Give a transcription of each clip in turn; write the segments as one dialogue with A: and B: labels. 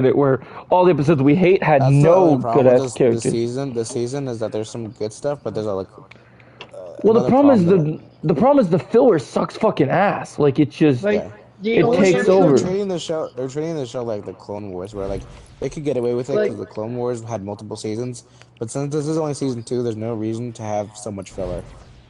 A: it, where all the episodes we hate had
B: That's the
A: no
B: only
A: good
B: problem with
A: ass
B: this the
A: characters.
B: season. The season is that there's some good stuff, but there's a, like
A: Well, the
B: another
A: problem is
B: problem that
A: the problem is the filler sucks fucking ass. Like it just
C: Like
B: yeah.
C: the
A: it
B: Well,
C: only
A: takes
B: they're
A: over.
C: episode,
B: treating the show. They're treating the show like the Clone Wars, where like they could get away with it
C: like
B: because the Clone Wars had multiple seasons. But since this is only season 2, there's no reason to have so much filler.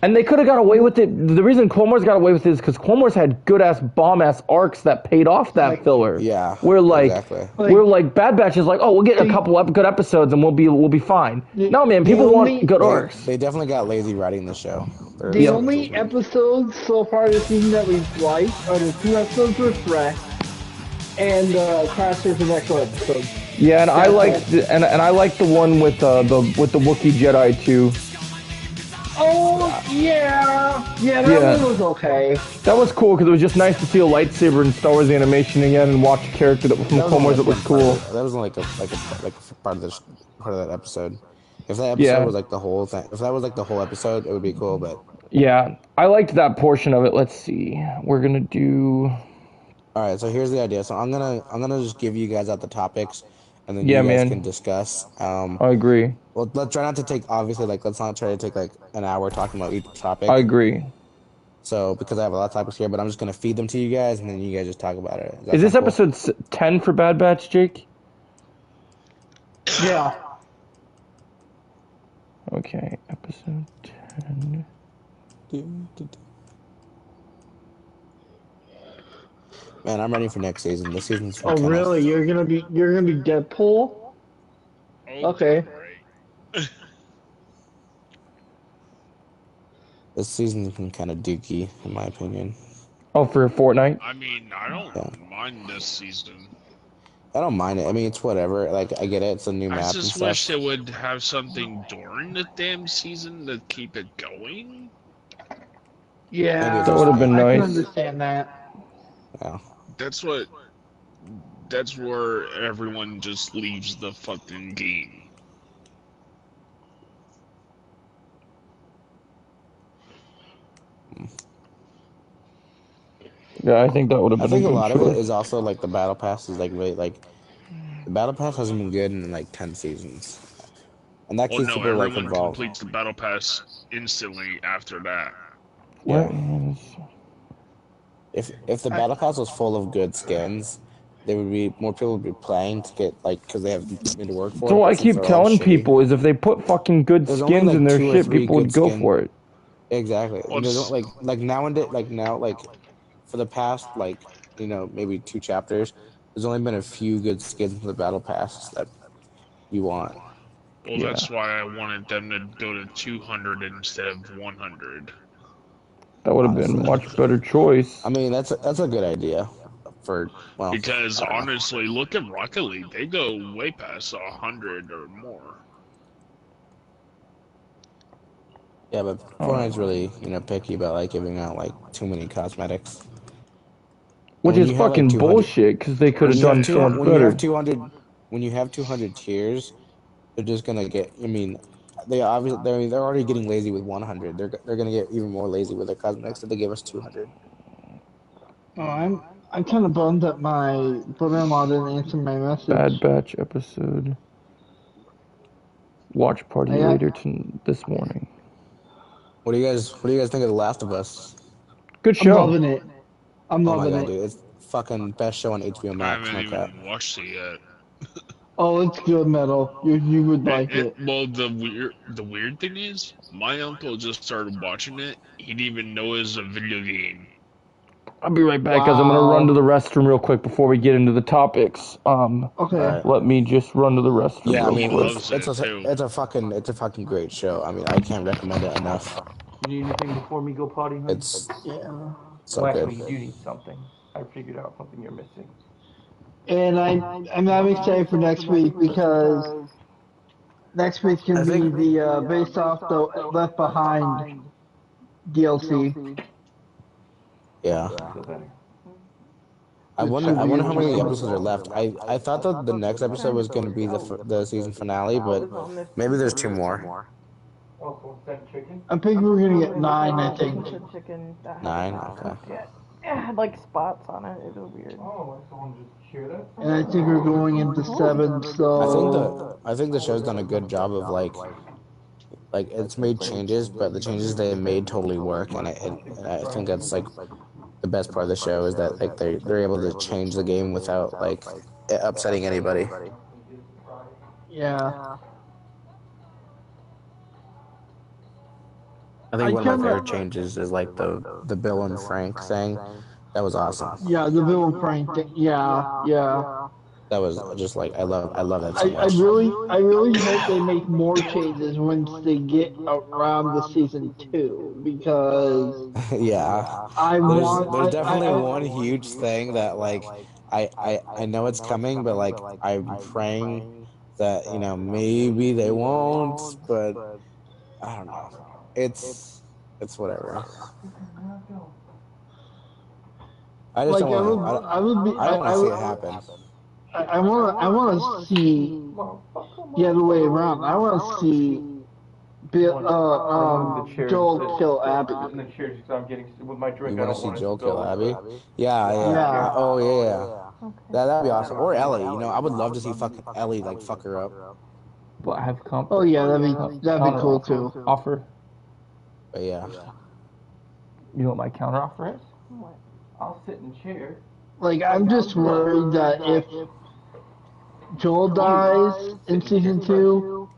A: And they could have got away with it. The reason Clone Wars got away with it is because Clone Wars had good ass bomb ass arcs that paid off that
C: like
A: filler.
B: Yeah,
A: Where like
B: exactly.
A: where
C: like
A: like Bad Batch is like, oh, we'll get a
C: the
A: couple good episodes and we'll be fine. No, man,
C: the
A: people want
C: only
A: good
B: They
A: arcs.
B: they definitely got lazy writing the show.
C: the
A: Yep.
B: There's
C: only episodes so far this season that we've liked are the two episodes with Threat and Crash Surf and Extra episode.
A: Yeah, and I
C: That's
A: like
C: it.
A: and I like the one with the Wookiee Jedi too.
C: Oh yeah, that
A: Yeah.
C: one was okay.
A: That was cool because it was just nice to see a lightsaber in Star Wars animation again and watch a character that was from
B: that was
A: Clone
B: only
A: Wars that
B: like
A: was
B: one part
A: cool.
B: of it. That was only like a part of this part of that episode. If that episode
A: Yeah.
B: was like the whole thing, if that was like the whole episode, it would be cool. But
A: Yeah, I liked that portion of it. Let's see. We're gonna do.
B: all right, so here's the idea. So I'm gonna just give you guys out the topics, and then
A: Yeah,
B: you guys can
A: man.
B: discuss.
A: I agree.
B: Well, let's try not to take obviously like let's not try to take like an hour talking about each
A: I
B: topic.
A: agree.
B: So because I have a lot of topics here, but I'm just gonna feed them to you guys, and then you guys just talk about it. Does that
A: Is this
B: sound cool?
A: episode 10 for Bad Batch, Jake?
C: Yeah.
A: Okay, episode 10.
B: Man, I'm ready for next season. This season's
C: Oh
B: kind
C: really?
B: of
C: You're gonna be Deadpool?
D: Oh,
C: Okay.
D: great.
B: this season's been kind of dookie in my opinion.
A: Oh, for Fortnite?
D: I mean, I
B: Yeah.
D: don't mind this season.
B: I don't mind it. I mean, it's whatever. Like I get it. It's a new
D: I
B: map and
D: just
B: stuff.
D: wish they would have something during the damn season to keep it going.
C: Yeah.
A: That would have been
C: I can
A: nice.
C: understand that.
B: Yeah.
D: That's what. That's where everyone just leaves the fucking game.
A: Yeah, I think that would have
B: I
A: been
B: think
A: a
B: a
A: good
B: lot of it
A: choice.
B: is also like the battle pass is like really like the battle pass hasn't been good in like 10 seasons, and that
D: Well,
B: keeps
D: no,
B: people like
D: everyone
B: involved.
D: completes the battle pass instantly after that.
B: Yeah.
A: What
B: If the battle pass was full of good skins, there would be more people would be playing to get like because they have something to work for.
A: So
B: but
A: I
B: since
A: keep
B: they're all
A: telling
B: shitty-
A: people is if they put fucking good
B: There's only,
A: skins
B: like,
A: in their
B: 2 or
A: shit,
B: 3
A: people would
B: good
A: go
B: skin-
A: for it.
B: Exactly.
D: Well,
B: There's
D: it's-
B: like now like for the past like maybe 2 chapters, there's only been a few good skins for the battle pass that you want.
D: Well,
A: Yeah.
D: that's why I wanted them to go to 200 instead of 100.
A: That would have been a
B: Honestly.
A: much better choice.
B: I mean that's a good idea for well
D: Because
B: I don't know.
D: honestly, look at Rocket League. They go way past 100 or more.
B: Yeah, but Fortnite's really picky about like giving out like too many cosmetics.
A: Which
B: when
A: is
B: you have, like,
A: fucking
B: 200
A: bullshit, because they could
B: When
A: have
B: you have
A: done
B: two,
A: so much
B: when you
A: better.
B: have 200, when you have 200 tiers, they're just gonna get. I mean, they obviously they're already getting lazy with 100. They're gonna get even more lazy with their cosmetics if they give us 200.
C: Oh, I'm kind of bummed that my brother-in-law didn't answer my message.
A: Bad Batch episode. Watch party
C: Yeah.
A: later this morning.
B: What do you guys think of The Last of Us?
A: Good
C: I'm
A: show.
C: loving it. I'm
B: Oh my
C: loving
B: god,
C: it.
B: dude, it's fucking best show on HBO
D: I
B: Max.
D: haven't
B: My God.
D: even watched it yet.
C: Oh, it's good, Metal. You would like it.
D: Well, the weird thing is, my uncle just started watching it. He didn't even know it was a video game.
A: I'll be right back, guys. I'm gonna
C: Wow.
A: run to the restroom real quick before we get into the topics.
C: Okay.
B: Alright.
A: Let me just run to the restroom
B: Yeah, I
A: real
B: mean,
A: quick.
D: loves
B: it's
D: it, too.
B: a fucking great show. I mean, I can't recommend it enough.
A: You need anything before me go potty, honey?
B: It's
C: Yeah.
A: you
B: so good.
A: do need something. I figured out something you're missing.
C: And I'm excited for next week because next week can be the based off the Left Behind DLC.
B: Yeah. I wonder how many episodes are left. I thought that the next episode was going to be the season finale, but maybe there's 2 more.
C: I think we're gonna get 9. I think.
E: Chicken that had
B: 9.
E: that.
B: Okay.
E: Yeah, it had like spots on it. It was weird.
A: Oh, someone just
C: and I think we're going into 7. So
B: I think the show's done a good job of like it's made changes, but the changes they made totally work, and I think that's like the best part of the show is that like they're able to change the game without like it upsetting anybody.
C: yeah.
B: I think one of my favorite changes is like the Bill and Frank thing. That was awesome.
C: Yeah, the Bill and Frank thing. Yeah.
B: That was just like I love that so much.
C: I really hope they make more changes once they get around the season 2 because
B: yeah, there's definitely one huge thing that like I know it's coming, but like I'm praying that maybe they won't, but I don't know. It's whatever. I just don't want. I don't want to see it happen.
C: I want to see the other way around. I want to see Joel kill Abby.
B: You want to see Joel kill Abby? Yeah. Oh yeah. That'd be awesome. Or Ellie. I would love to see fucking Ellie like fuck her up.
A: But I have comp.
C: Oh yeah, that'd be cool too.
A: Offer.
B: But yeah.
A: You know what my counter offer is? What? I'll sit in chair.
C: Like I'm just worried that if Joel dies in season 2,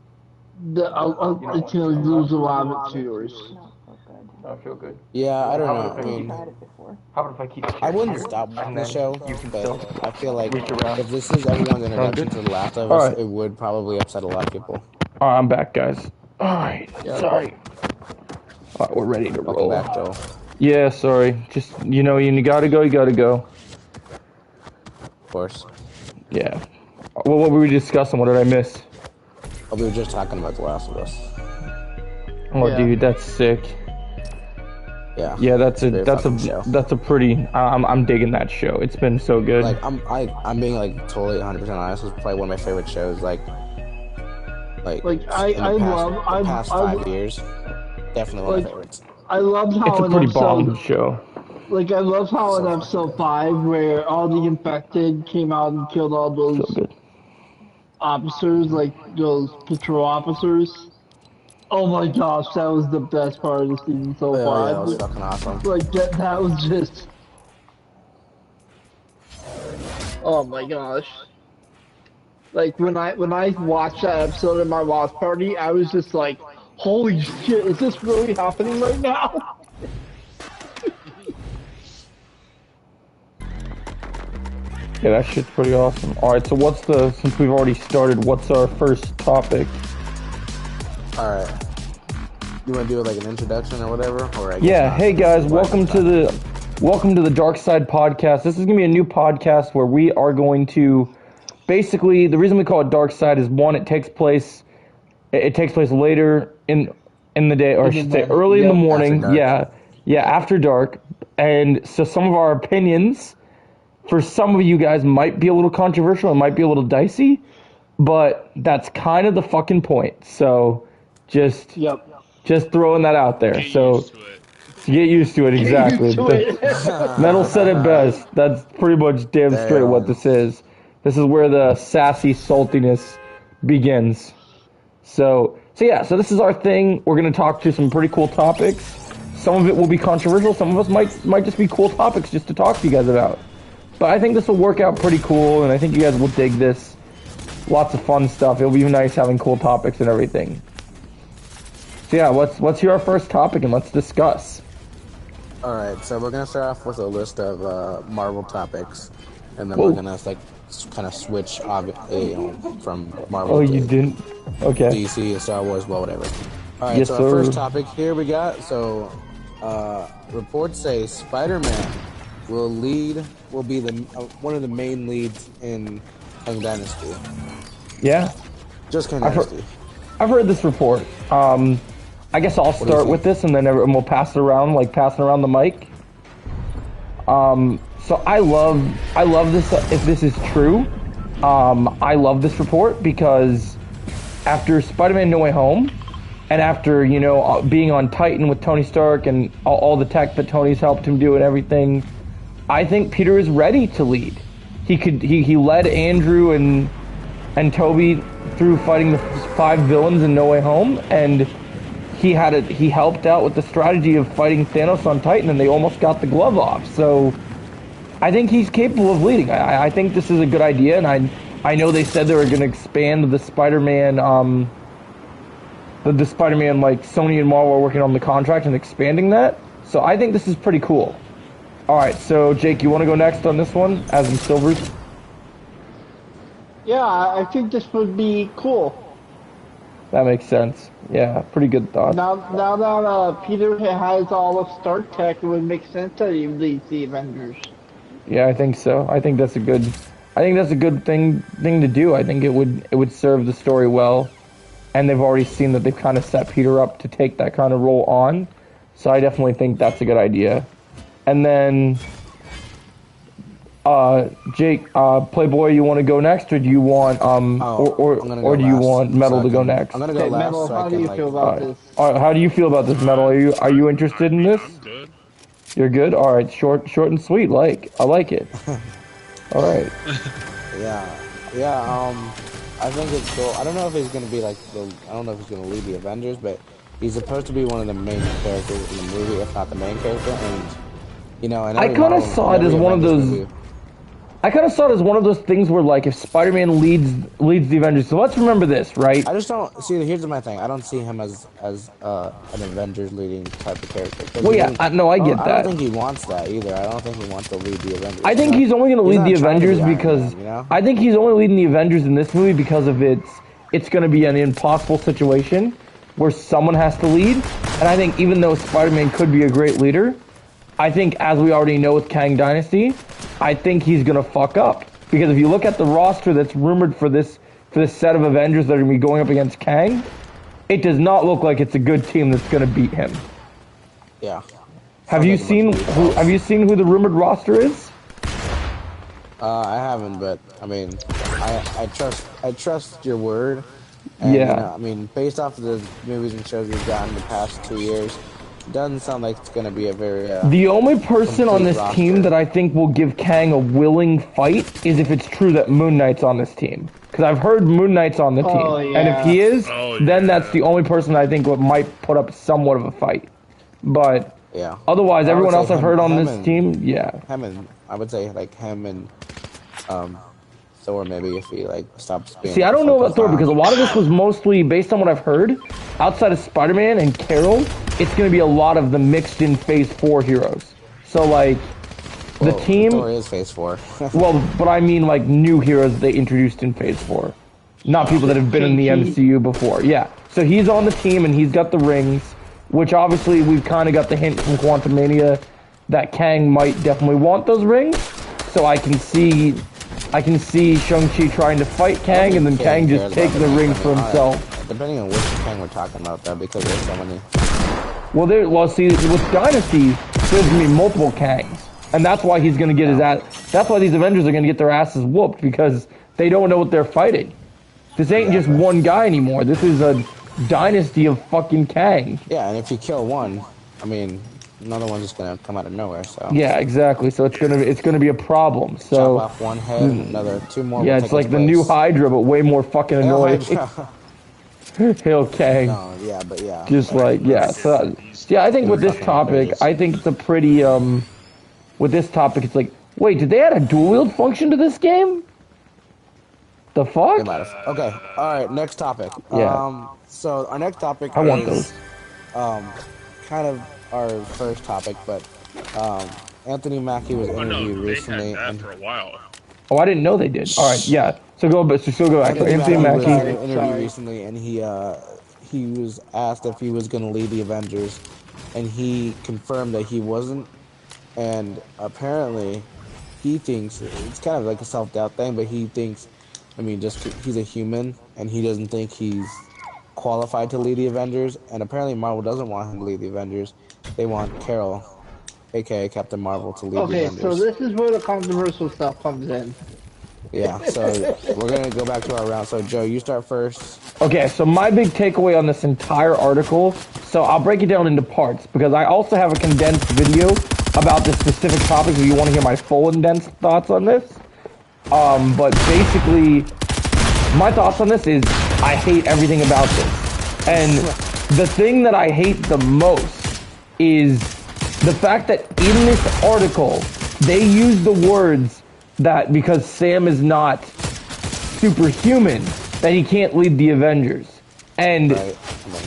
C: it's gonna lose a lot of its viewers.
A: I feel good.
B: Yeah, I don't know. I mean,
A: how about if I keep?
B: I wouldn't stop watching the show, but I feel like if this is everyone's introduction to The Last of Us, it would probably upset a lot of people.
A: All right, I'm back, guys. All right, sorry. All right, we're ready to roll.
B: Welcome back, Joel.
A: Yeah, sorry. Just you gotta go. You gotta go.
B: Of course.
A: Yeah. Well, what were we discussing? What did I miss?
B: Oh, we were just talking about The Last of Us.
A: Oh, yeah. Dude, that's sick.
B: Yeah.
A: Yeah, that's a pretty. I'm digging that show. It's been so good.
B: Like I'm being like totally 100% honest. It's probably one of my favorite shows. Like I the past 5 years. Definitely one of my favorites.
C: I love how
A: it's a pretty bomb show.
C: Like I love how in episode 5 where all the infected came out and killed all those officers, like those patrol officers. Oh my gosh, that was the best part of the season so far.
B: Yeah, that was fucking awesome.
C: Like that was just. Oh my gosh. Like when I watched that episode of my watch party, I was just like, holy shit, is this really happening right now?
A: Yeah, that shit's pretty awesome. Alright, so since we've already started, what's our first topic?
B: Alright. You want to do like an introduction or whatever?
A: Hey guys, welcome to the Darkside podcast. This is going to be a new podcast where we are going to, basically, the reason we call it Darkside is one, it takes place later in the day, or I should say early in the morning. After dark. And so some of our opinions for some of you guys might be a little controversial, it might be a little dicey, but that's kind of the fucking point. So just throwing that out there. Get used to it, exactly. Metal said it best. That's pretty much damn straight what this is. This is where the sassy saltiness begins. So this is our thing. We're going to talk to some pretty cool topics. Some of it will be controversial. Some of us might just be cool topics just to talk to you guys about. But I think this will work out pretty cool, and I think you guys will dig this. Lots of fun stuff. It'll be nice having cool topics and everything. So yeah, let's hear our first topic and let's discuss.
B: All right, so we're gonna start off with a list of Marvel topics, and then we're gonna like kind of switch from Marvel.
A: Oh, you didn't? Okay.
B: DC and Star Wars, well, whatever. All right, so our first topic here we got. So reports say Spider-Man will be one of the main leads in Kang Dynasty.
A: Yeah.
B: Just Kang Dynasty.
A: I've heard this report. I guess I'll start with this, and then we'll pass it around, like passing around the mic. So I love this. If this is true, I love this report because after Spider-Man: No Way Home, and after being on Titan with Tony Stark and all the tech that Tony's helped him do and everything, I think Peter is ready to lead. he led Andrew and Toby through fighting the 5 villains in No Way Home, and he helped out with the strategy of fighting Thanos on Titan, and they almost got the glove off. So I think he's capable of leading. I think this is a good idea, and I know they said they were going to expand the Spider-Man, the Spider-Man, like Sony and Marvel are working on the contract and expanding that. So I think this is pretty cool. All right, so Jake, you want to go next on this one, as in Silvers?
C: Yeah, I think this would be cool.
A: That makes sense. Yeah, pretty good thought.
C: Now that Peter has all of Stark Tech, it would make sense that he leads the Avengers.
A: Yeah, I think so. I think that's a good thing to do. I think it would serve the story well, and they've already seen that they've kind of set Peter up to take that kind of role on. So I definitely think that's a good idea. And then, Jake, Playboy, you want to go next, or do you want or do you want Metal to go next?
B: I'm gonna go last.
C: Metal, how do you feel about this?
A: All right, how do you feel about this, Metal? Are you interested in this?
D: I'm good.
A: You're good. All right, short and sweet. I like it. All right.
B: Yeah. I think it's cool. I don't know if he's gonna be I don't know if he's gonna lead the Avengers, but he's supposed to be one of the main characters in the movie, if not the main character. And and
A: I kind of saw it as one of those. I kind of saw it as one of those things where, like, if Spider-Man leads the Avengers. So let's remember this, right?
B: I just don't see. Here's my thing. I don't see him as an Avengers leading type of character.
A: Well, yeah, I get that.
B: I don't think he wants that either. I don't think he wants to lead the Avengers.
A: I think he's only going to lead the Avengers because I think he's only leading the Avengers in this movie because of it's going to be an impossible situation where someone has to lead. And I think even though Spider-Man could be a great leader, I think, as we already know with Kang Dynasty, I think he's gonna fuck up. Because if you look at the roster that's rumored for this set of Avengers that are gonna be going up against Kang, it does not look like it's a good team that's gonna beat him.
B: Yeah.
A: Have you seen who the rumored roster is?
B: I haven't, but I mean, I trust your word. And,
A: yeah.
B: I mean, based off of the movies and shows we've gotten the past 2 years. Doesn't sound like it's going to be a very
A: the only person on this team that I think will give Kang a willing fight is if it's true that Moon Knight's on this team. Because I've heard Moon Knight's on the team.
C: Yeah.
A: And if he is, then that's the only person I think might put up somewhat of a fight. But otherwise, everyone else I've heard on this team,
B: I would say him and Thor, maybe, if he stops being.
A: See, I don't know about Thor because a lot of this was mostly based on what I've heard. Outside of Spider-Man and Carol, it's going to be a lot of the mixed in Phase 4 heroes. So the team.
B: Thor is Phase 4.
A: Well, but I mean new heroes they introduced in Phase 4, not people that have been in the MCU before. Yeah. So he's on the team and he's got the rings, which obviously we've kind of got the hint from Quantumania that Kang might definitely want those rings. So I can see Shang-Chi trying to fight Kang, and then Kang just taking the ring for himself.
B: Depending on which Kang we're talking about, though, because there's so many.
A: Well, see, with Dynasty, there's gonna be multiple Kangs, and that's why he's gonna get his ass. That's why these Avengers are gonna get their asses whooped because they don't know what they're fighting. This ain't just one guy anymore. This is a dynasty of fucking Kang.
B: Yeah, and if you kill one, I mean, another one's just gonna come out of nowhere. So.
A: Yeah, exactly. So it's gonna be a problem. So
B: chop off one head, another 2 more.
A: Yeah, it's like the new Hydra, but way more fucking annoying. Hail Kang.
B: No, yeah, but yeah.
A: Just So I think with this topic, I think it's a pretty with this topic, it's like, wait, did they add a dual wield function to this game? The fuck?
B: Okay, all right. Next topic.
A: Yeah.
B: So our next topic
A: want those.
B: Kind of our first topic, but Anthony Mackie was interviewed recently.
D: They had that for a while.
A: Oh, I didn't know they did. All right, yeah. So go back. Anthony Mackie
B: was interviewed recently, and he was asked if he was going to lead the Avengers, and he confirmed that he wasn't. And apparently, he thinks it's kind of like a self-doubt thing, but he thinks, I mean, just he's a human, and he doesn't think he's qualified to lead the Avengers. And apparently, Marvel doesn't want him to lead the Avengers. They want Carol, aka Captain Marvel, to lead the Avengers.
C: Okay, so this is where the controversial stuff comes in.
B: Yeah, so we're going to go back to our round. So, Joe, you start first.
A: Okay, so my big takeaway on this entire article, so I'll break it down into parts, because I also have a condensed video about this specific topic if you want to hear my full condensed thoughts on this. But basically, my thoughts on this is I hate everything about this. And the thing that I hate the most is the fact that in this article, they use the words that because Sam is not superhuman, that he can't lead the Avengers. And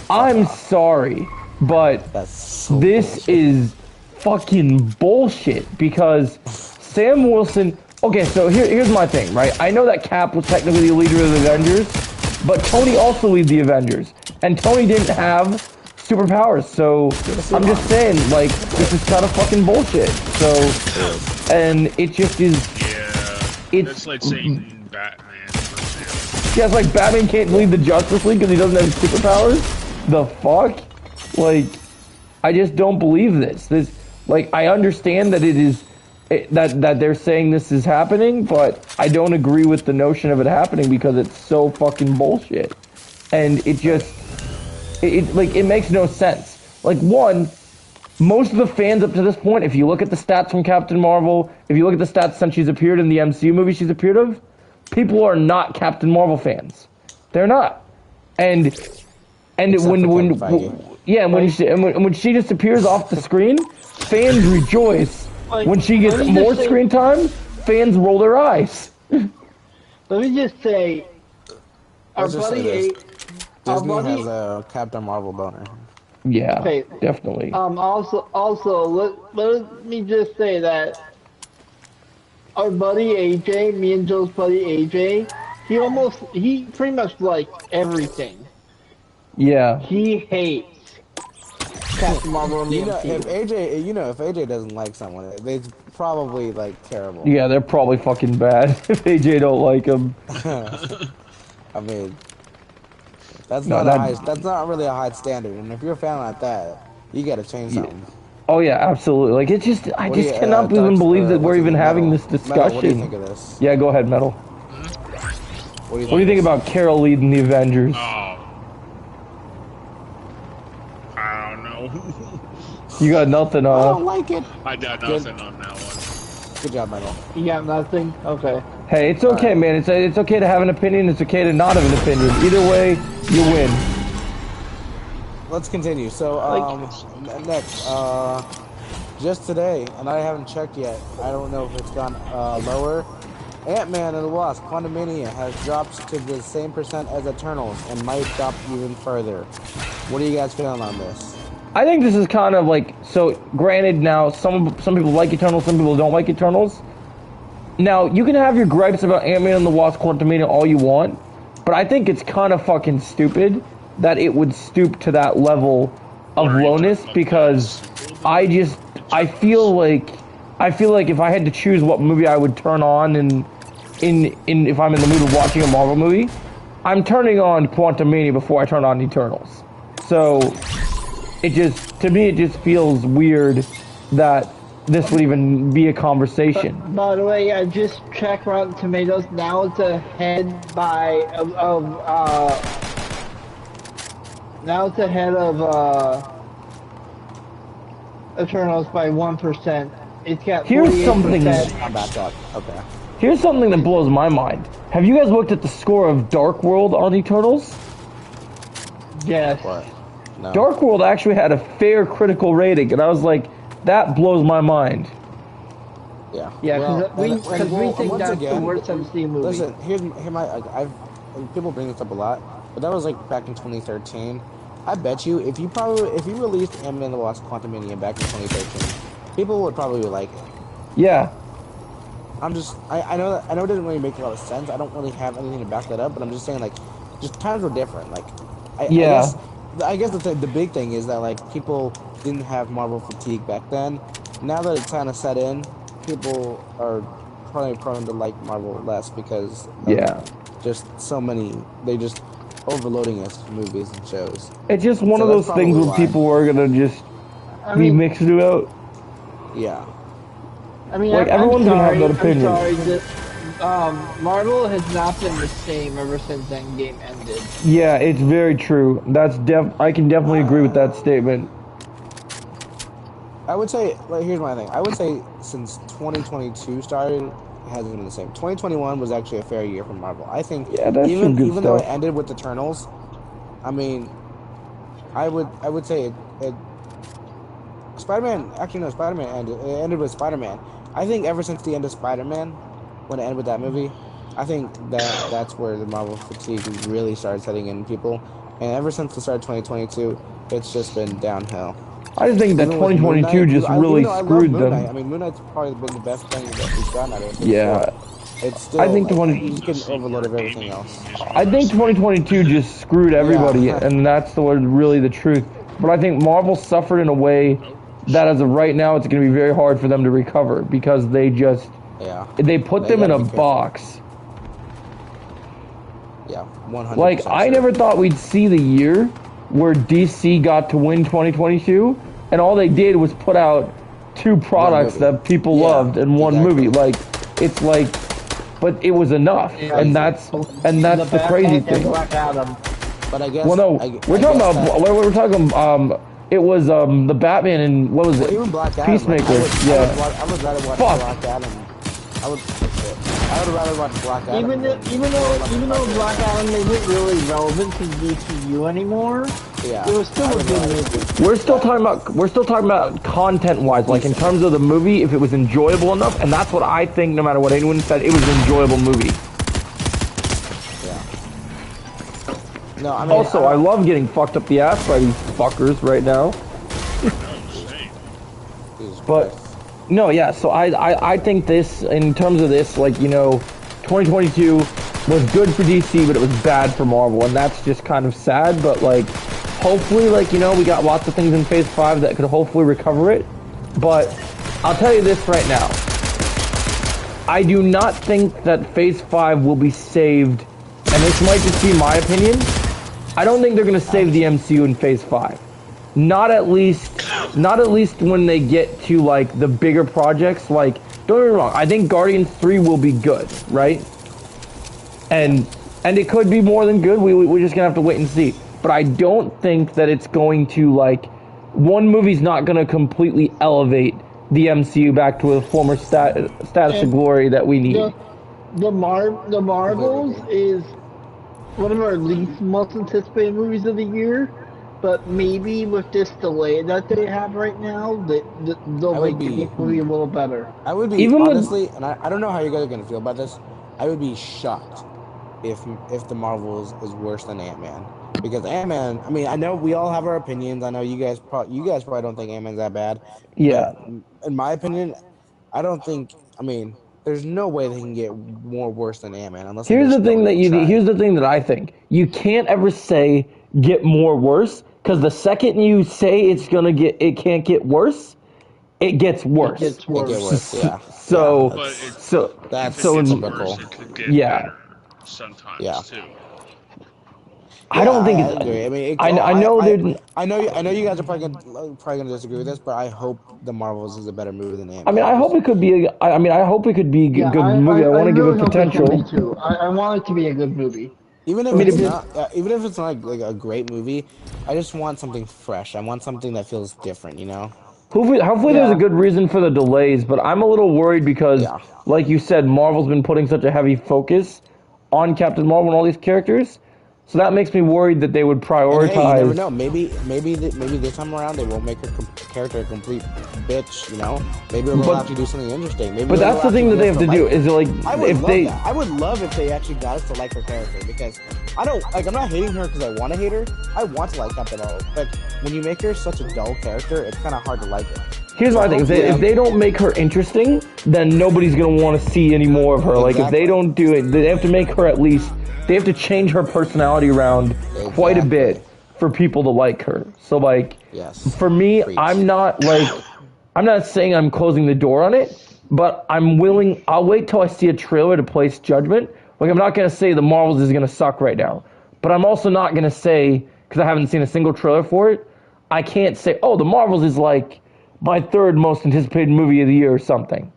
A: I'm sorry, but this is fucking bullshit because Sam Wilson... Okay, so here's my thing, right? I know that Cap was technically the leader of the Avengers, but Tony also lead the Avengers. And Tony didn't have superpowers, so I'm just saying, like, this is kind of fucking bullshit. So, and it just is...
D: Yeah, it's like saying Batman.
A: Yeah, it's like Batman can't lead the Justice League because he doesn't have superpowers? The fuck? Like, I just don't believe this. Like, I understand that it is... that they're saying this is happening, but I don't agree with the notion of it happening because it's so fucking bullshit. And it just, it makes no sense. Like, one, most of the fans up to this point, if you look at the stats from Captain Marvel, if you look at the stats since she's appeared in the MCU movie she's appeared of, people are not Captain Marvel fans. They're not. And when she just appears off the screen, fans rejoice. Like, when she gets more screen time, fans roll their eyes.
C: Let me just say,
B: Disney has a Captain Marvel boner.
A: Yeah, okay, definitely.
C: Also, let me just say that our buddy AJ, me and Joe's buddy AJ, he pretty much liked everything.
A: Yeah.
C: He hates Captain Marvel and
B: if AJ doesn't like someone, it's probably like terrible.
A: Yeah, they're probably fucking bad if AJ don't like them.
B: I mean, that's not really a high standard, and if you're a fan like that, you gotta change something.
A: Oh yeah, absolutely. Like I just cannot even believe that we're even having this discussion.
B: Metal, what do you think of this?
A: Yeah, go ahead, Metal.
B: What do
A: you think about Carol leading the Avengers? You got nothing,
B: I don't like it.
D: I got nothing on that one.
B: Good job, Michael.
C: You got nothing? Okay.
A: Hey, it's okay, man. It's okay to have an opinion. It's okay to not have an opinion. Either way, you win.
B: Let's continue. So, next, just today, and I haven't checked yet. I don't know if it's gone lower. Ant-Man and the Wasp: Quantumania has dropped to the same percent as Eternals and might drop even further. What are you guys feeling on this?
A: I think this is kind of like, so granted now, some people like Eternals, some people don't like Eternals. Now, you can have your gripes about Ant-Man and the Wasp: Quantumania all you want, but I think it's kind of fucking stupid that it would stoop to that level of lowness because I feel like if I had to choose what movie I would turn on and if I'm in the mood of watching a Marvel movie, I'm turning on Quantumania before I turn on Eternals. So to me, it just feels weird that this would even be a conversation.
C: By the way, I just checked Rotten Tomatoes. Now it's ahead of Eternals by 1%. It's got 48%.
A: Here's something.
B: I'm back up. Okay.
A: Here's something that blows my mind. Have you guys looked at the score of Dark World on Eternals?
C: Yes.
B: What? No.
A: Dark World actually had a fair critical rating, and I was like, that blows my mind.
B: Yeah.
C: Yeah, because we think that's the worst MCU movie.
B: Listen, here's my people bring this up a lot, but that was like back in 2013. I bet you if you released Ant-Man and the Wasp: Quantumania back in 2013, people would probably like it.
A: Yeah.
B: I know it doesn't really make a lot of sense. I don't really have anything to back that up, but I'm just saying, like, just times were different. Like, I guess the big thing is that, like, people didn't have Marvel fatigue back then. Now that it's kind of set in, people are probably prone to like Marvel less because just so many, they just overloading us with movies and shows.
A: It's just one of those things where people are gonna just be mixed out.
B: Yeah.
C: I mean,
A: like, everyone's gonna have that opinion.
C: I'm sorry, Marvel has not been the same ever since Endgame ended.
A: Yeah, it's very true. I can definitely agree with that statement.
B: I would say, like, here's my thing. I would say since 2022 started, hasn't been the same. 2021 was actually a fair year for Marvel. I think
A: that's
B: even
A: some good
B: though it
A: stuff.
B: ended with Eternals, I mean, I would say it Spider-Man, actually no, Spider-Man it ended with Spider-Man. I think ever since the end of Spider-Man, when it ended with that movie, I think that's where the Marvel fatigue really started setting in people. And ever since the start of 2022, it's just been downhill.
A: I just think that
B: Even with Moon
A: 2022
B: Knight,
A: just
B: even
A: really
B: though I love
A: screwed
B: Moon Knight,
A: them.
B: I mean, Moon Knight's probably been the best thing that we've gotten out of it.
A: Yeah.
B: It's
A: I
B: still
A: think
B: like,
A: 20.
B: he can overload everything else.
A: I think 2022 just screwed everybody,
B: Yeah.
A: and that's really the truth. But I think Marvel suffered in a way that, as of right now, it's going to be very hard for them to recover because they put them in
B: gotta
A: a
B: be careful.
A: box.
B: Yeah, 100%.
A: Like, I never thought we'd see the year where DC got to win 2022, and all they did was put out 2 products that people loved in one movie. Like, it's like, but it was enough, and that's the crazy thing.
C: Black Adam.
B: But I guess.
A: Well, no, we're talking about. We're talking. It was the Batman and what was it?
B: Even Black Adam.
A: Peacemaker.
B: I would rather watch
A: Fuck.
B: Black Adam. I would rather watch Black Adam.
C: Even though Black Adam isn't really relevant to DCU anymore, it was still a good movie.
A: We're still talking about content-wise, like in terms of the movie, if it was enjoyable enough, and that's what I think. No matter what anyone said, it was an enjoyable movie.
B: Yeah. No, I mean,
A: also, I love getting fucked up the ass by these fuckers right now. But no, yeah. So I think this, in terms of this, like, 2022 was good for DC, but it was bad for Marvel, and that's just kind of sad. But like, hopefully, like, we got lots of things in Phase 5 that could hopefully recover it. But I'll tell you this right now: I do not think that Phase 5 will be saved, and this might just be my opinion. I don't think they're going to save the MCU in Phase 5. Not at least when they get to, like, the bigger projects. Like, don't get me wrong, I think Guardians 3 will be good, right? And it could be more than good. We're just going to have to wait and see. But I don't think that it's going to, like, one movie's not going to completely elevate the MCU back to a former status of glory that we need.
C: The Marvels is one of our least most anticipated movies of the year, but maybe with this delay that they have right now, they'll make the movie a little better.
B: I would be, honestly, and I don't know how you guys are going to feel about this, I would be shocked if the Marvels is worse than Ant-Man. Because Ant-Man, I mean, I know we all have our opinions. I know you guys probably don't think Ant-Man's that bad.
A: Yeah.
B: But in my opinion, I don't think, I mean, there's no way they can get more worse than Ant-Man unless.
A: Here's the thing that I think. You can't ever say get more worse, because the second you say it can't get worse, it gets worse.
C: It gets worse.
B: Yeah.
A: So
B: that's
D: typical. It could get better sometimes too.
A: I don't think
B: I agree. I mean, I know you guys are probably gonna disagree with this, but I hope the Marvels is a better movie than Ant-Man.
A: I mean, I hope it could be a good movie. I want to give it potential.
C: Too. I want it to be a good movie.
B: Even if it's not like a great movie, I just want something fresh. I want something that feels different,
A: Hopefully there's a good reason for the delays, but I'm a little worried because, like you said, Marvel's been putting such a heavy focus on Captain Marvel and all these characters. So that makes me worried that they would prioritize.
B: Hey, you never know. Maybe this time around they won't make her character a complete bitch. Maybe they'll actually do something interesting.
A: But that's the thing that they have to do. Is like
B: I would love if they actually got us to like her character, because I'm not hating her because I want to hate her. I want to like Captain Marvel, but when you make her such a dull character, it's kind of hard to like her.
A: Here's my thing: if they don't make her interesting, then nobody's gonna want to see any more of her. Like, if they don't do it, they have to make her at least. They have to change her personality around quite a bit for people to like her. So, like, for me, I'm not saying I'm closing the door on it, but I'll wait till I see a trailer to place judgment. Like, I'm not going to say the Marvels is going to suck right now, but I'm also not going to say, because I haven't seen a single trailer for it, I can't say, oh, the Marvels is like my third most anticipated movie of the year or something.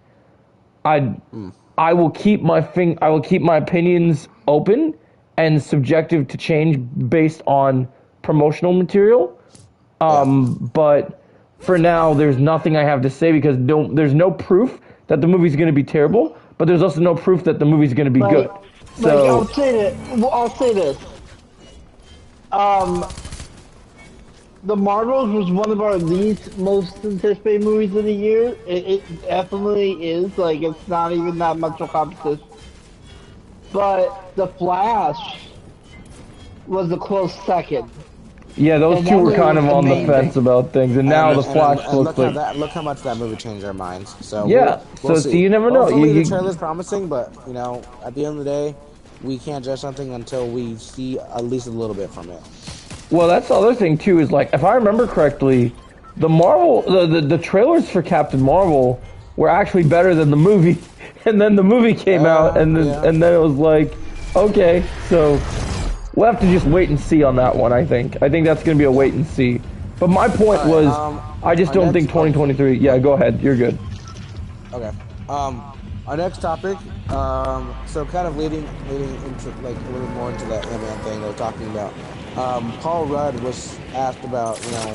A: I will keep my opinions open and subjective to change based on promotional material. But for now, there's nothing I have to say because there's no proof that the movie's going to be terrible. but there's also no proof that the movie's going to be good. So
C: I'll say this. The Marvels was one of our least most anticipated movies of the year. It definitely is. Like, it's not even that much of competition. But The Flash was a close second.
A: yeah, those two were kind of on the fence about things, and now the Flash looks like.
B: Look how much that movie changed our minds. So
A: Yeah,
B: we'll
A: so
B: see.
A: you never know.
B: Hopefully the trailer's promising, but you know, at the end of the day, we can't judge something until we see at least a little bit from it.
A: Well, that's the other thing too. Is like, if I remember correctly, the the trailers for Captain Marvel were actually better than the movie, and then the movie came out, and then it was like, okay, so we'll have to just wait and see on that one. I think that's going to be a wait and see. But my point was, I just don't think 2023. Yeah, go ahead. You're good.
B: Okay. Our next topic. So kind of leading into like a little more into that Ant-Man thing they were talking about. Paul Rudd was asked about, you know,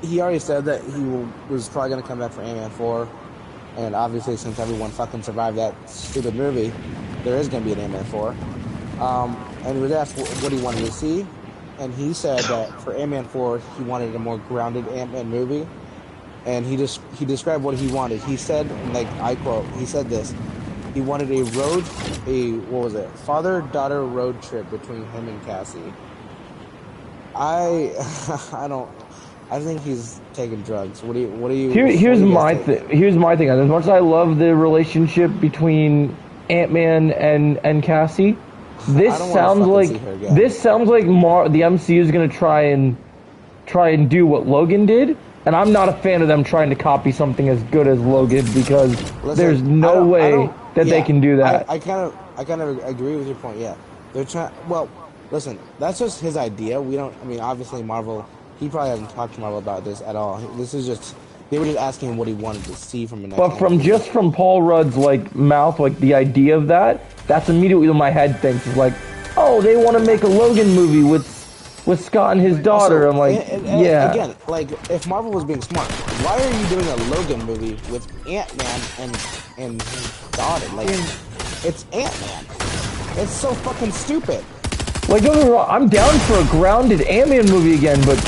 B: he already said that he was probably going to come back for Ant-Man 4, and obviously since everyone fucking survived that stupid movie, there is going to be an Ant-Man 4. And he was asked what he wanted to see, and he said that for Ant-Man 4, he wanted a more grounded Ant-Man movie, and he described what he wanted. He said, like, I quote, he said this, he wanted father-daughter road trip between him and Cassie. I think he's taking drugs. What do you?
A: Here's my thing. As much as I love the relationship between Ant-Man and Cassie, this sounds like the MCU is going to try and do what Logan did, and I'm not a fan of them trying to copy something as good as Logan, because there's no way that they can do that.
B: I kind of agree with your point. Yeah, they're trying. Well, listen, that's just his idea. We don't. I mean, obviously, Marvel. He probably hasn't talked to Marvel about this at all. This is just. They were just asking him what he wanted to see from the next.
A: But from Paul Rudd's mouth, the idea of that's immediately what my head thinks. It's like, oh, they want to make a Logan movie with Scott and his daughter.
B: Also,
A: I'm yeah.
B: Again, if Marvel was being smart, why are you doing a Logan movie with Ant-Man and his daughter? It's Ant-Man. It's so fucking stupid.
A: Don't get me wrong, I'm down for a grounded Ant-Man movie again, but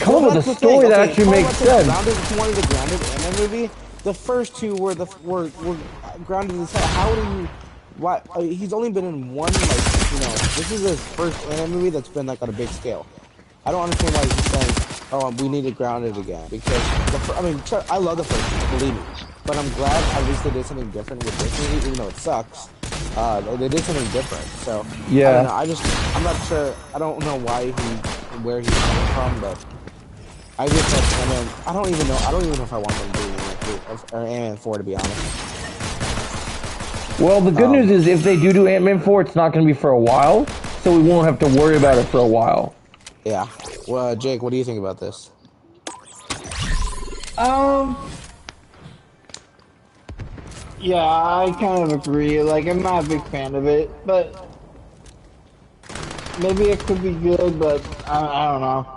A: come up with a story that actually makes sense.
B: If you wanted a grounded Ant-Man movie, the first two were grounded in the How do you? Why? He's only been in one, this is his first Ant-Man movie that's been on a big scale. I don't understand why he's saying, oh, we need to ground it again, because I love the first one, believe me, but I'm glad at least they did something different with this movie, even though it sucks. They did something different, so
A: yeah.
B: I don't know. I'm not sure. I don't know where he's coming from, but I just like I don't even know if I want them to do Ant-Man 4, to be honest.
A: Well, the good news is if they do Ant-Man 4, it's not going to be for a while, so we won't have to worry about it for a while.
B: Yeah. Well, Jake, what do you think about this?
C: Yeah, I kind of agree. I'm not a big fan of it, but maybe it could be good, but I don't know.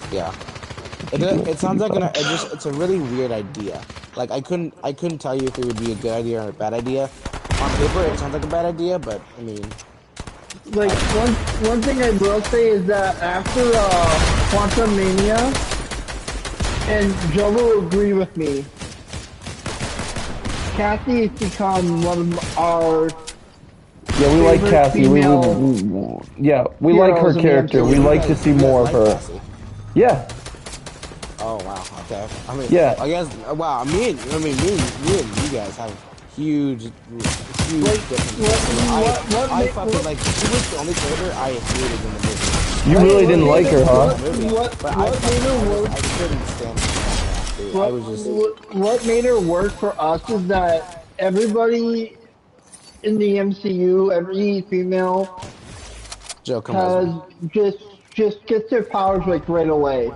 B: Yeah. It sounds like it's a really weird idea. I couldn't tell you if it would be a good idea or a bad idea. On paper, it sounds like a bad idea, but I mean,
C: one thing I will say is that after Quantumania, and Joe will agree with me, Cassie has become one of our
A: we like Cassie. We like her character. We like to see more of her.
B: Cassie.
A: Yeah.
B: Oh wow. Okay.
A: Yeah.
B: I guess. Wow. Me and you guys have huge differences. I fucking she was the only character I hated in the movie.
A: You really didn't like her, huh?
B: I couldn't stand her.
C: What made her work for us is that everybody in the MCU, every female, just gets their powers right away.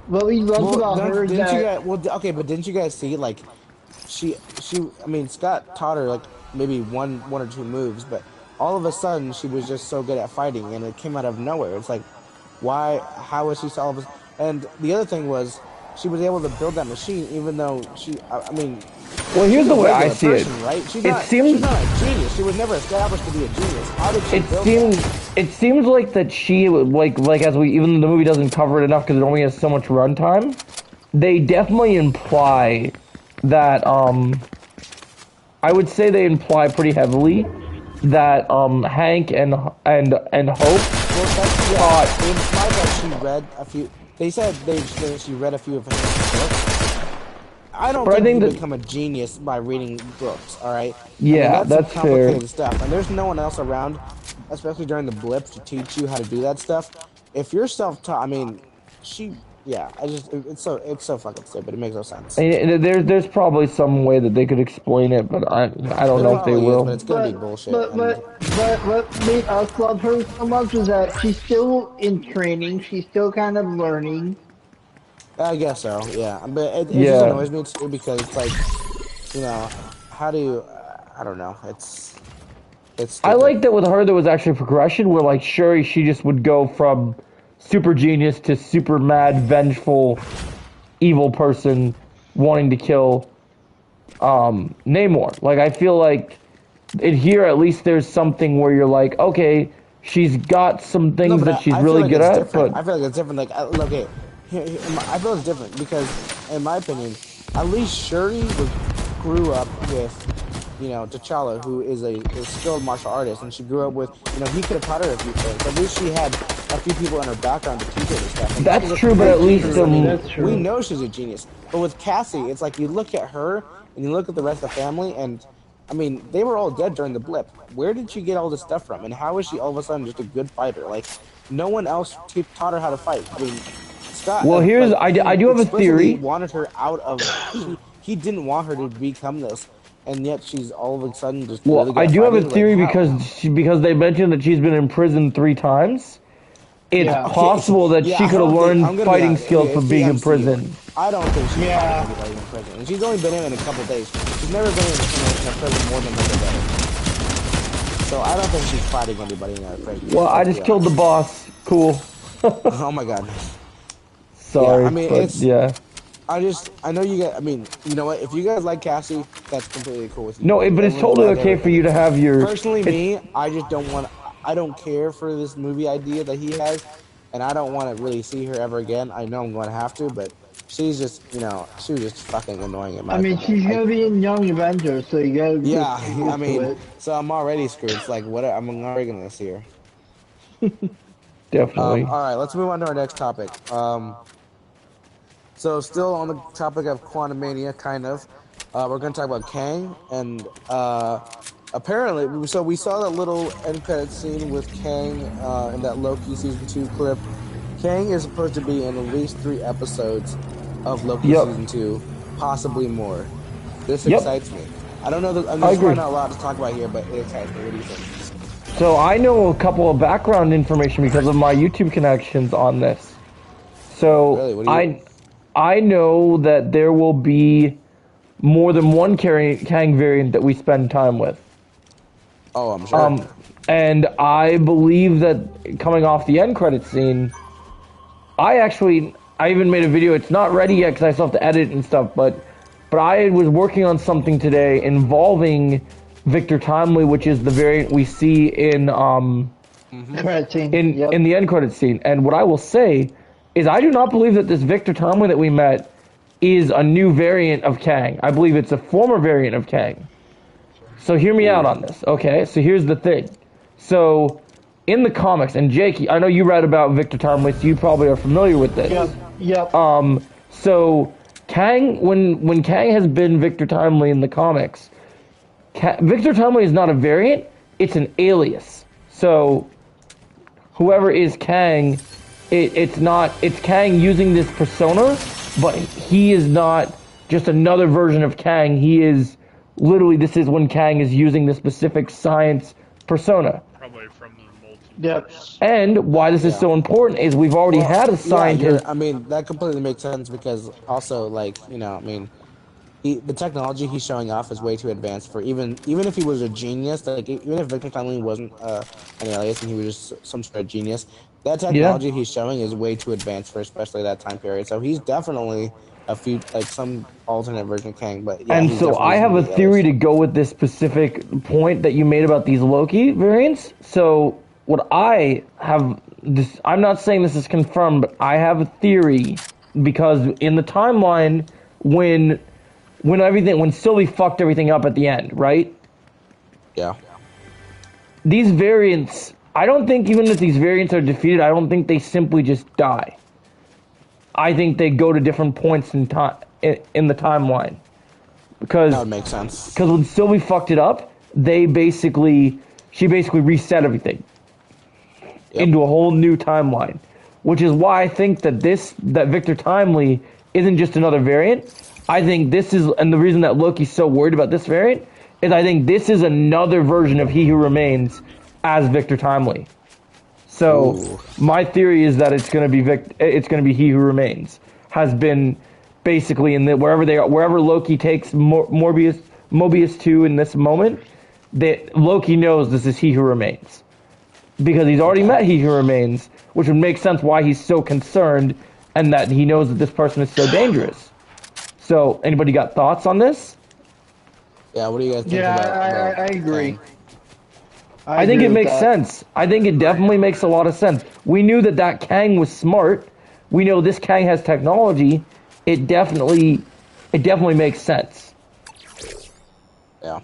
C: What we love about her is that...
B: but didn't you guys see, Scott taught her, maybe one or two moves, but all of a sudden, she was just so good at fighting, and it came out of nowhere. It's how is she so all of a... And the other thing was, she was able to build that machine, even though I mean,
A: well, here's the way I see it.
B: Right? She's
A: It
B: not
A: seems
B: a genius. She was never established to be a genius. How did she build that?
A: it seems like that she like as we even though the movie doesn't cover it enough because it only has so much runtime. They definitely imply that I would say they imply pretty heavily that Hank and Hope
B: thought they implied that she read a few. They said she read a few of Hank's books. I don't think you become a genius by reading books. All right.
A: Yeah,
B: I mean, that's complicated
A: fair.
B: stuff, and there's no one else around, especially during the blip, to teach you how to do that stuff. If you're self-taught, I mean, yeah, it's so fucking stupid. It makes no sense.
A: There's probably some way that they could explain it, but I don't know if they will.
B: But it's gonna be bullshit.
C: But what made us love her so much is that she's still in training. She's still kind of learning.
B: I guess so. Yeah, but it just annoys me too because it's like, you know, how do you? I don't know. It's. Stupid.
A: I like that with her there was actually progression where like Shuri she just would go from super genius to super mad, vengeful, evil person wanting to kill Namor. Like I feel like in here at least there's something where you're like, okay, she's got some things that she's really good at, but
B: I feel like it's different. Like, okay, I feel it's different because, in my opinion, at least Shuri grew up with, you know, T'Challa, who is a skilled martial artist, and she grew up with, you know, he could have taught her a few things. At least she had a few people in her background to teach her this stuff. And
A: that's true, but at least
B: we know she's a genius. But with Cassie, it's like you look at her and you look at the rest of the family, and I mean, they were all dead during the blip. Where did she get all this stuff from? And how is she all of a sudden just a good fighter? Like, no one else taught her how to fight. I mean, Scott.
A: Well, here's I do have a theory.
B: Wanted her out of. He didn't want her to become this. And yet she's all of a sudden just.
A: Well,
B: really
A: I do have a theory
B: like,
A: because they mentioned that she's been in prison 3 times. It's possible that she could have learned fighting skills from being in prison.
B: I don't think she's fighting anybody in prison. And she's only been in a couple days. She's never been in a prison more than a day. So I don't think she's fighting anybody in that prison.
A: Well, I just killed the boss. Cool.
B: Oh my god.
A: Sorry.
B: Yeah, I mean,
A: but yeah.
B: I know you guys, I mean, you know what, if you guys like Cassie, that's completely cool with you.
A: No, but it's totally okay for you to have your...
B: Personally, I just I don't care for this movie idea that he has, and I don't want to really see her ever again. I know I'm going to have to, but she's just, you know, she was just fucking annoying in my opinion.
C: She's going to be in Young Avengers, so you got to...
B: Yeah, I mean, so I'm already screwed. It's like, what, I'm already going to see her.
A: Definitely.
B: Alright, let's move on to our next topic. So still on the topic of Quantumania, kind of, we're going to talk about Kang, and apparently, so we saw that little end credit scene with Kang in that Loki Season 2 clip. Kang is supposed to be in at least 3 episodes of Loki Season 2, possibly more. This excites me. I don't know, I'm just not allowed to talk about here, but it excites me. What do you think?
A: So I know a couple of background information because of my YouTube connections on this. So really? I know that there will be more than one Kang variant that we spend time with.
B: Oh, I'm sure.
A: And I believe that coming off the end credit scene, I even made a video. It's not ready yet because I still have to edit and stuff, but I was working on something today involving Victor Timely, which is the variant we see in
C: credit scene.
A: in the end credit scene. And what I will say is I do not believe that this Victor Timely that we met is a new variant of Kang. I believe it's a former variant of Kang. So hear me out on this, okay? So here's the thing. So in the comics, and Jake, I know you read about Victor Timely, so you probably are familiar with this.
C: Yep.
A: So Kang, when Kang has been Victor Timely in the comics, Victor Timely is not a variant, it's an alias. So whoever is Kang, it's Kang using this persona, but he is not just another version of Kang. He is literally, this is when Kang is using the specific science persona.
D: Probably from the multiverse.
C: Yep.
A: And why this is so important is we've already had a scientist.
B: I mean, that completely makes sense because also, like, you know, I mean, the technology he's showing off is way too advanced for even if he was a genius, like even if Victor Timely wasn't an alias and he was just some sort of genius, That technology he's showing is way too advanced for especially that time period. So he's definitely some alternate version of Kang. But yeah,
A: And so I have a theory to go with this specific point that you made about these Loki variants. So what I have, I'm not saying this is confirmed, but I have a theory because in the timeline when Sylvie fucked everything up at the end, right?
B: Yeah.
A: These variants, I don't think even if these variants are defeated, I don't think they simply just die. I think they go to different points in time in the timeline. Because
B: that would make sense.
A: Because when Sylvie fucked it up, she basically reset everything into a whole new timeline. Which is why I think that Victor Timely isn't just another variant. I think this is, and the reason that Loki's so worried about this variant is I think this is another version of He Who Remains as Victor Timely. So my theory is that it's going to be He Who Remains. Has been basically wherever Loki takes Mobius to in this moment, that Loki knows this is He Who Remains. Because he's already met He Who Remains, which would make sense why he's so concerned and that he knows that this person is so dangerous. So, anybody got thoughts on this?
B: Yeah, what do you guys think about
C: I agree.
A: I think it makes sense. I think it definitely makes a lot of sense. We knew that Kang was smart. We know this Kang has technology. It definitely makes sense.
B: Yeah.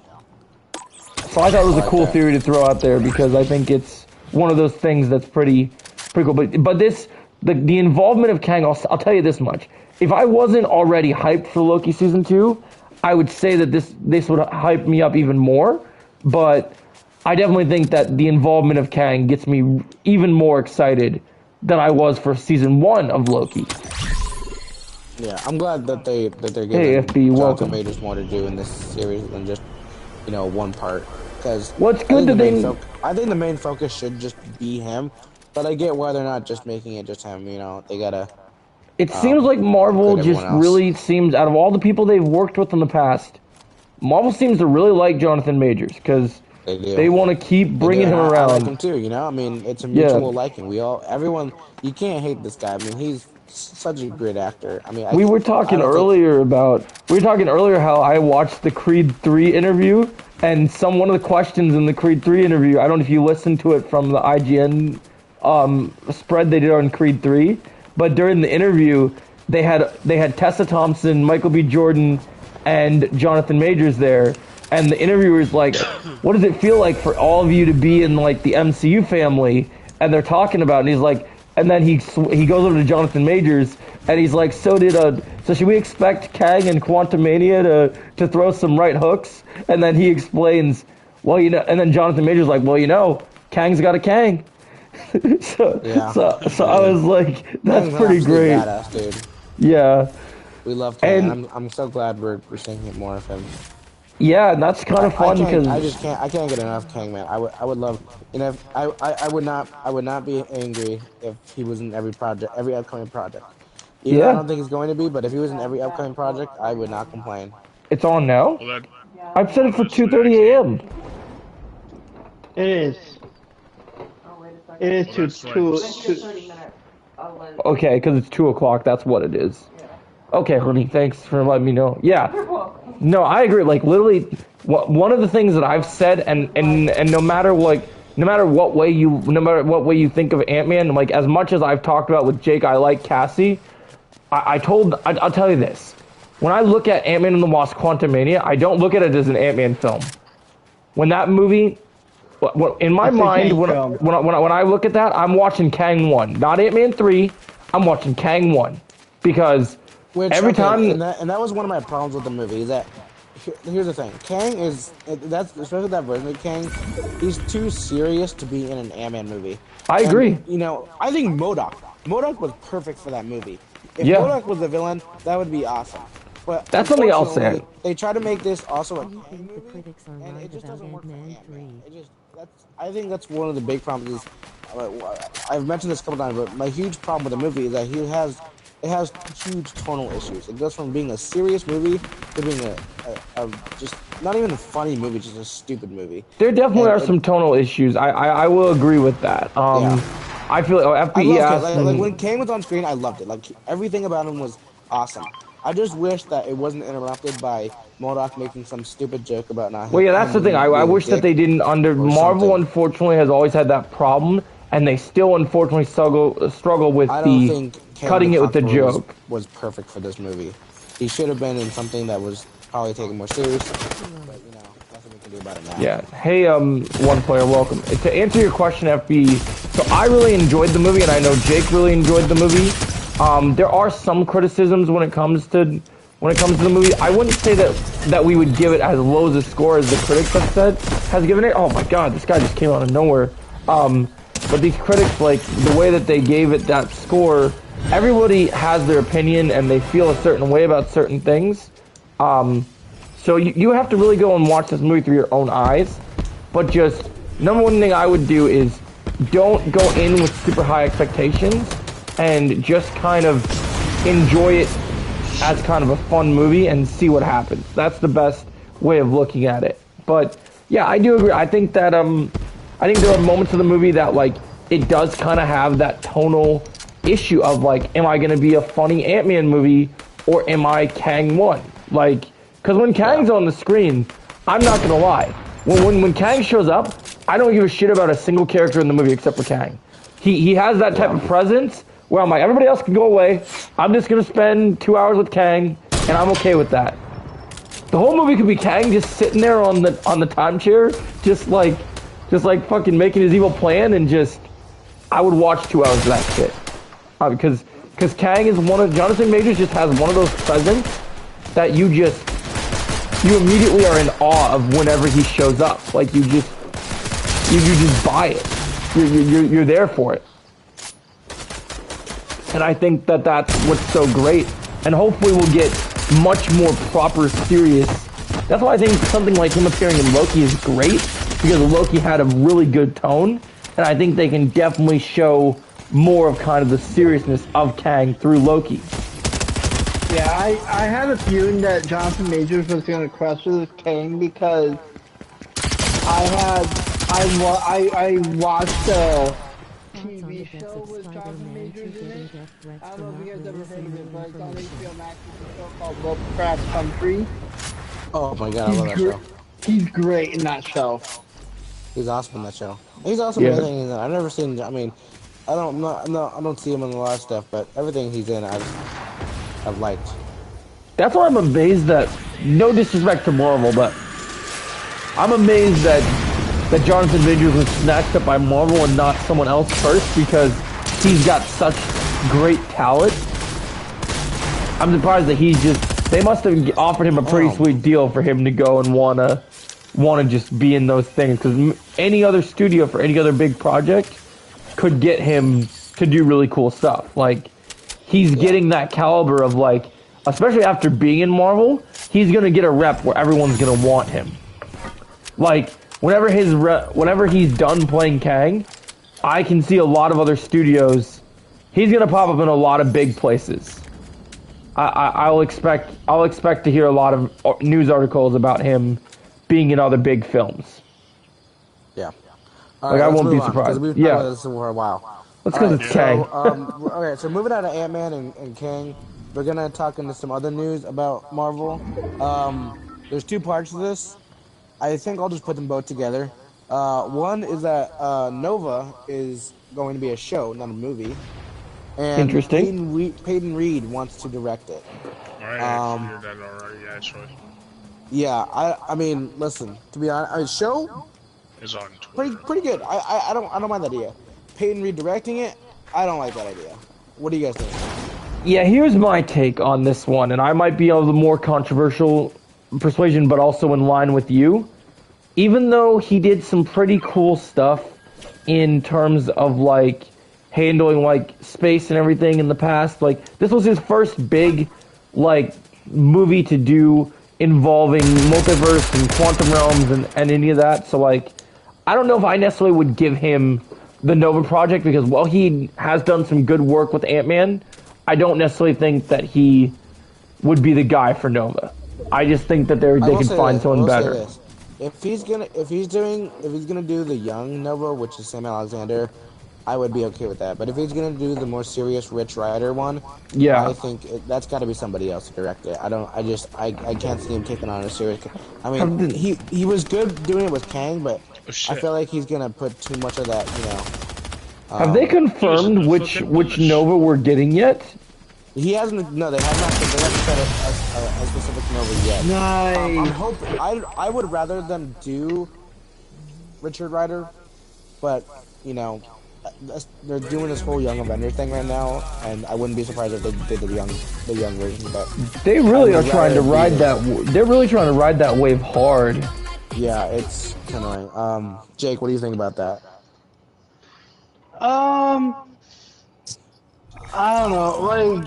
A: So I thought it was a cool theory to throw out there because I think it's one of those things that's pretty cool. But the involvement of Kang, I'll tell you this much. If I wasn't already hyped for Loki Season 2, I would say that this would hype me up even more. But I definitely think that the involvement of Kang gets me even more excited than I was for Season 1 of Loki.
B: Yeah, I'm glad that they're giving
A: FB,
B: Jonathan Majors more to do in this series than just, one part. Because
A: I
B: think the main focus should just be him, but I get why they're not just making it just him. They gotta.
A: It seems like Marvel just really seems, out of all the people they've worked with in the past, Marvel seems to really like Jonathan Majors because they want to keep bringing him around.
B: I like him too. It's a mutual liking. Everyone, you can't hate this guy. He's such a great actor.
A: We were talking earlier how I watched the Creed 3 interview, and one of the questions in the Creed 3 interview, I don't know if you listened to it from the IGN spread they did on Creed 3, but during the interview, they had Tessa Thompson, Michael B. Jordan, and Jonathan Majors there, and the interviewer's like, what does it feel like for all of you to be in like the MCU family? And they're talking about it, and he's like, and then he goes over to Jonathan Majors, and he's like, so should we expect Kang and Quantumania to throw some right hooks? And then he explains, and then Jonathan Majors like, Kang's got a Kang. So I was like, that's pretty great.
B: Badass, dude.
A: Yeah.
B: We love Kang. And I'm so glad we're seeing more of him.
A: Yeah, and that's kind of fun because
B: I can't get enough Kang, man. I would love, I would not be angry if he was in every upcoming project. I don't think he's going to be, but if he was in every upcoming project, I would not complain.
A: It's on now. I've set it for 2:30 a.m.
C: It is. It is two.
A: Okay, because it's 2 o'clock. That's what it is. Okay, honey. Thanks for letting me know. Yeah. No, I agree. Like literally, one of the things that I've said, and no matter what way you think of Ant-Man, like as much as I've talked about with Jake, I like Cassie. I'll tell you this. When I look at Ant-Man and the Wasp: Quantumania, I don't look at it as an Ant-Man film. When that movie, in my mind, when I look at that, I'm watching Kang 1, not Ant-Man 3. I'm watching Kang 1 because every time,
B: and that was one of my problems with the movie. Is that here's the thing, Kang especially that version of Kang, he's too serious to be in an Ant-Man movie.
A: I agree.
B: I think MODOK was perfect for that movie. If MODOK was the villain, that would be awesome. But
A: that's something else said.
B: They try to make this also a Kang movie, and it just doesn't work for Ant-Man. I think that's one of the big problems. I've mentioned this a couple times, but my huge problem with the movie is that it has huge tonal issues. It goes from being a serious movie to being a just not even a funny movie, just a stupid movie.
A: There definitely are some tonal issues. I will agree with that. I feel like
B: I
A: FB
B: loved it.
A: asked
B: Like when Kang was on screen, I loved it. Like everything about him was awesome. I just wish that it wasn't interrupted by MODOK making some stupid joke about not
A: well, yeah, that's
B: him
A: the thing.
B: being
A: I
B: being a
A: wish that
B: dick
A: they didn't under
B: or
A: Marvel.
B: something.
A: Unfortunately, has always had that problem, and they still unfortunately struggle with
B: I don't
A: the
B: think Kang
A: cutting
B: the
A: it with the
B: Conqueror
A: joke.
B: was perfect for this movie. He should have been in something that was probably taken more serious. But you know, nothing we can do about it now.
A: Yeah. Hey, one player, welcome. To answer your question, FB. So I really enjoyed the movie, and I know Jake really enjoyed the movie. There are some criticisms when it comes to the movie. I wouldn't say that we would give it as low as a score as the critics have said has given it. Oh my God, this guy just came out of nowhere. But these critics, like the way that they gave it that score, everybody has their opinion and they feel a certain way about certain things. So you have to really go and watch this movie through your own eyes. But just number one thing I would do is don't go in with super high expectations and just kind of enjoy it as kind of a fun movie and see what happens. That's the best way of looking at it. But yeah, I do agree. I think that I think there are moments of the movie that like it does kind of have that tonal issue of like, am I going to be a funny Ant-Man movie or am I Kang 1? Like, because when Kang's on the screen, I'm not going to lie. When Kang shows up, I don't give a shit about a single character in the movie except for Kang. He has that type of presence where I'm like, everybody else can go away. I'm just going to spend 2 hours with Kang, and I'm okay with that. The whole movie could be Kang just sitting there on the timeshare, just like fucking making his evil plan, and just, I would watch 2 hours of that shit. Because Kang is Jonathan Majors just has one of those presents that you immediately are in awe of whenever he shows up. Like you just buy it. You're there for it. And I think that that's what's so great. And hopefully we'll get much more proper, serious. That's why I think something like him appearing in Loki is great, because Loki had a really good tone. And I think they can definitely show more of kind of the seriousness of Kang through Loki.
C: Yeah, I had a feeling that Jonathan Majors was going to crush with Kang because I watched a TV show with Jonathan Majors in it. I don't know if you guys ever heard of it, but it's on HBO Max. It's a show called Lovecraft Country.
B: Oh my God, I love that show.
C: He's great in that show.
B: He's awesome in that show. He's awesome in everything in that. I've never seen. I mean, I don't see him in a lot of stuff, but everything he's in, I've liked.
A: That's why I'm amazed that, no disrespect to Marvel, but I'm amazed that Jonathan Majors was snatched up by Marvel and not someone else first, because he's got such great talent. I'm surprised that they must have offered him a pretty sweet deal for him to go and wanna just be in those things, because any other studio for any other big project could get him to do really cool stuff. Like, he's getting that caliber of, like, especially after being in Marvel, he's gonna get a rep where everyone's gonna want him. Like, whenever he's done playing Kang, I can see a lot of other studios. He's gonna pop up in a lot of big places. I'll expect to hear a lot of news articles about him being in other big films.
B: Yeah.
A: Like, I won't be surprised.
B: We've talked about this for a while.
A: That's because it's Kang.
B: Okay, so moving out of Ant-Man and Kang, we're gonna talk into some other news about Marvel. There's two parts to this. I think I'll just put them both together. One is that Nova is going to be a show, not a movie. And
A: Interesting.
B: Peyton Reed wants to direct it.
D: Alright, I figured that already, actually.
B: Yeah, I mean, listen, to be honest, a show
D: Is on Twitter.
B: pretty good. I don't mind that idea. Peyton Reed directing it, I don't like that idea. What do you guys think?
A: Yeah, here's my take on this one, and I might be of the more controversial persuasion, but also in line with you. Even though he did some pretty cool stuff in terms of, like, handling, like, space and everything in the past, like, this was his first big, like, movie to do involving multiverse and quantum realms and any of that. So, like, I don't know if I necessarily would give him the Nova project, because while he has done some good work with Ant-Man, I don't necessarily think that he would be the guy for Nova. I just think that they can find someone better.
B: If he's gonna do the young Nova, which is Sam Alexander, I would be okay with that. But if he's gonna do the more serious Rich Rider one,
A: Yeah.
B: I think that's got to be somebody else to direct it. I can't see him taking on a serious. I mean, he was good doing it with Kang, but I feel like he's gonna put too much of that,
A: Have they confirmed which Nova we're getting yet?
B: He hasn't. No, they have not. They haven't said a specific Nova yet.
C: Nice.
B: I would rather them do Richard Rider, but they're doing this whole Young Avenger thing right now, and I wouldn't be surprised if they did the young version. But
A: they really are trying to ride that. They're really trying to ride that wave hard.
B: Yeah, it's annoying. Jake, what do you think about that?
C: I don't know. Like,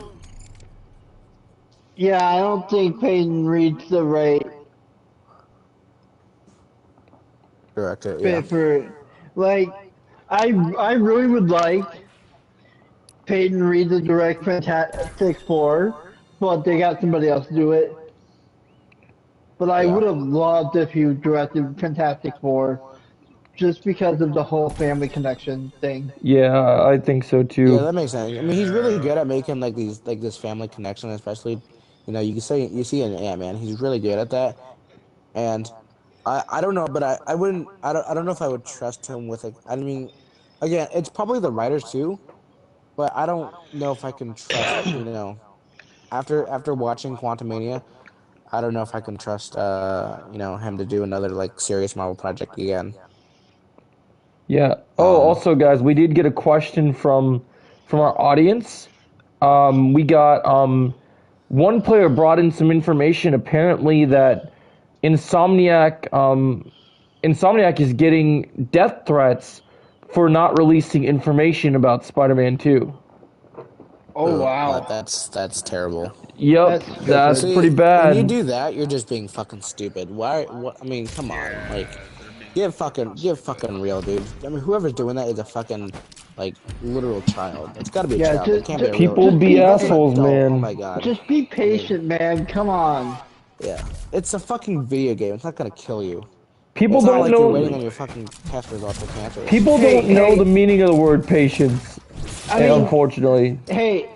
C: yeah, I don't think Peyton Reed's the right
B: Director.
C: fit for it. Like, I really would like Peyton Reed to direct Fantastic Four, but they got somebody else to do it. But I would have loved if you directed Fantastic Four, just because of the whole family connection thing.
A: Yeah, I think so too.
B: Yeah, that makes sense. I mean, he's really good at making this family connection, especially, you see in Ant-Man, he's really good at that. And I don't know, but I don't know if I would trust him with it. I mean, again, it's probably the writers too, but I don't know if I can trust, after watching Quantumania, I don't know if I can trust him to do another serious Marvel project again.
A: Yeah. Also, guys, we did get a question from our audience. We got one player brought in some information. Apparently, that Insomniac is getting death threats for not releasing information about Spider-Man 2.
C: Oh wow,
B: that's terrible.
A: Yep, that's pretty bad.
B: When you do that, you're just being fucking stupid. Why? I mean, come on, get fucking real, dude. I mean, whoever's doing that is a fucking literal child. It's gotta be a child. It can't be a
A: people be assholes, man.
B: Oh my god.
C: Just be patient, man. Come on.
B: Yeah, it's a fucking video game. It's not gonna kill you.
A: People
B: it's
A: don't
B: not like
A: know.
B: You're waiting on your fucking test results for cancer.
A: People don't know the meaning of the word patience. I mean, unfortunately.
C: Hey,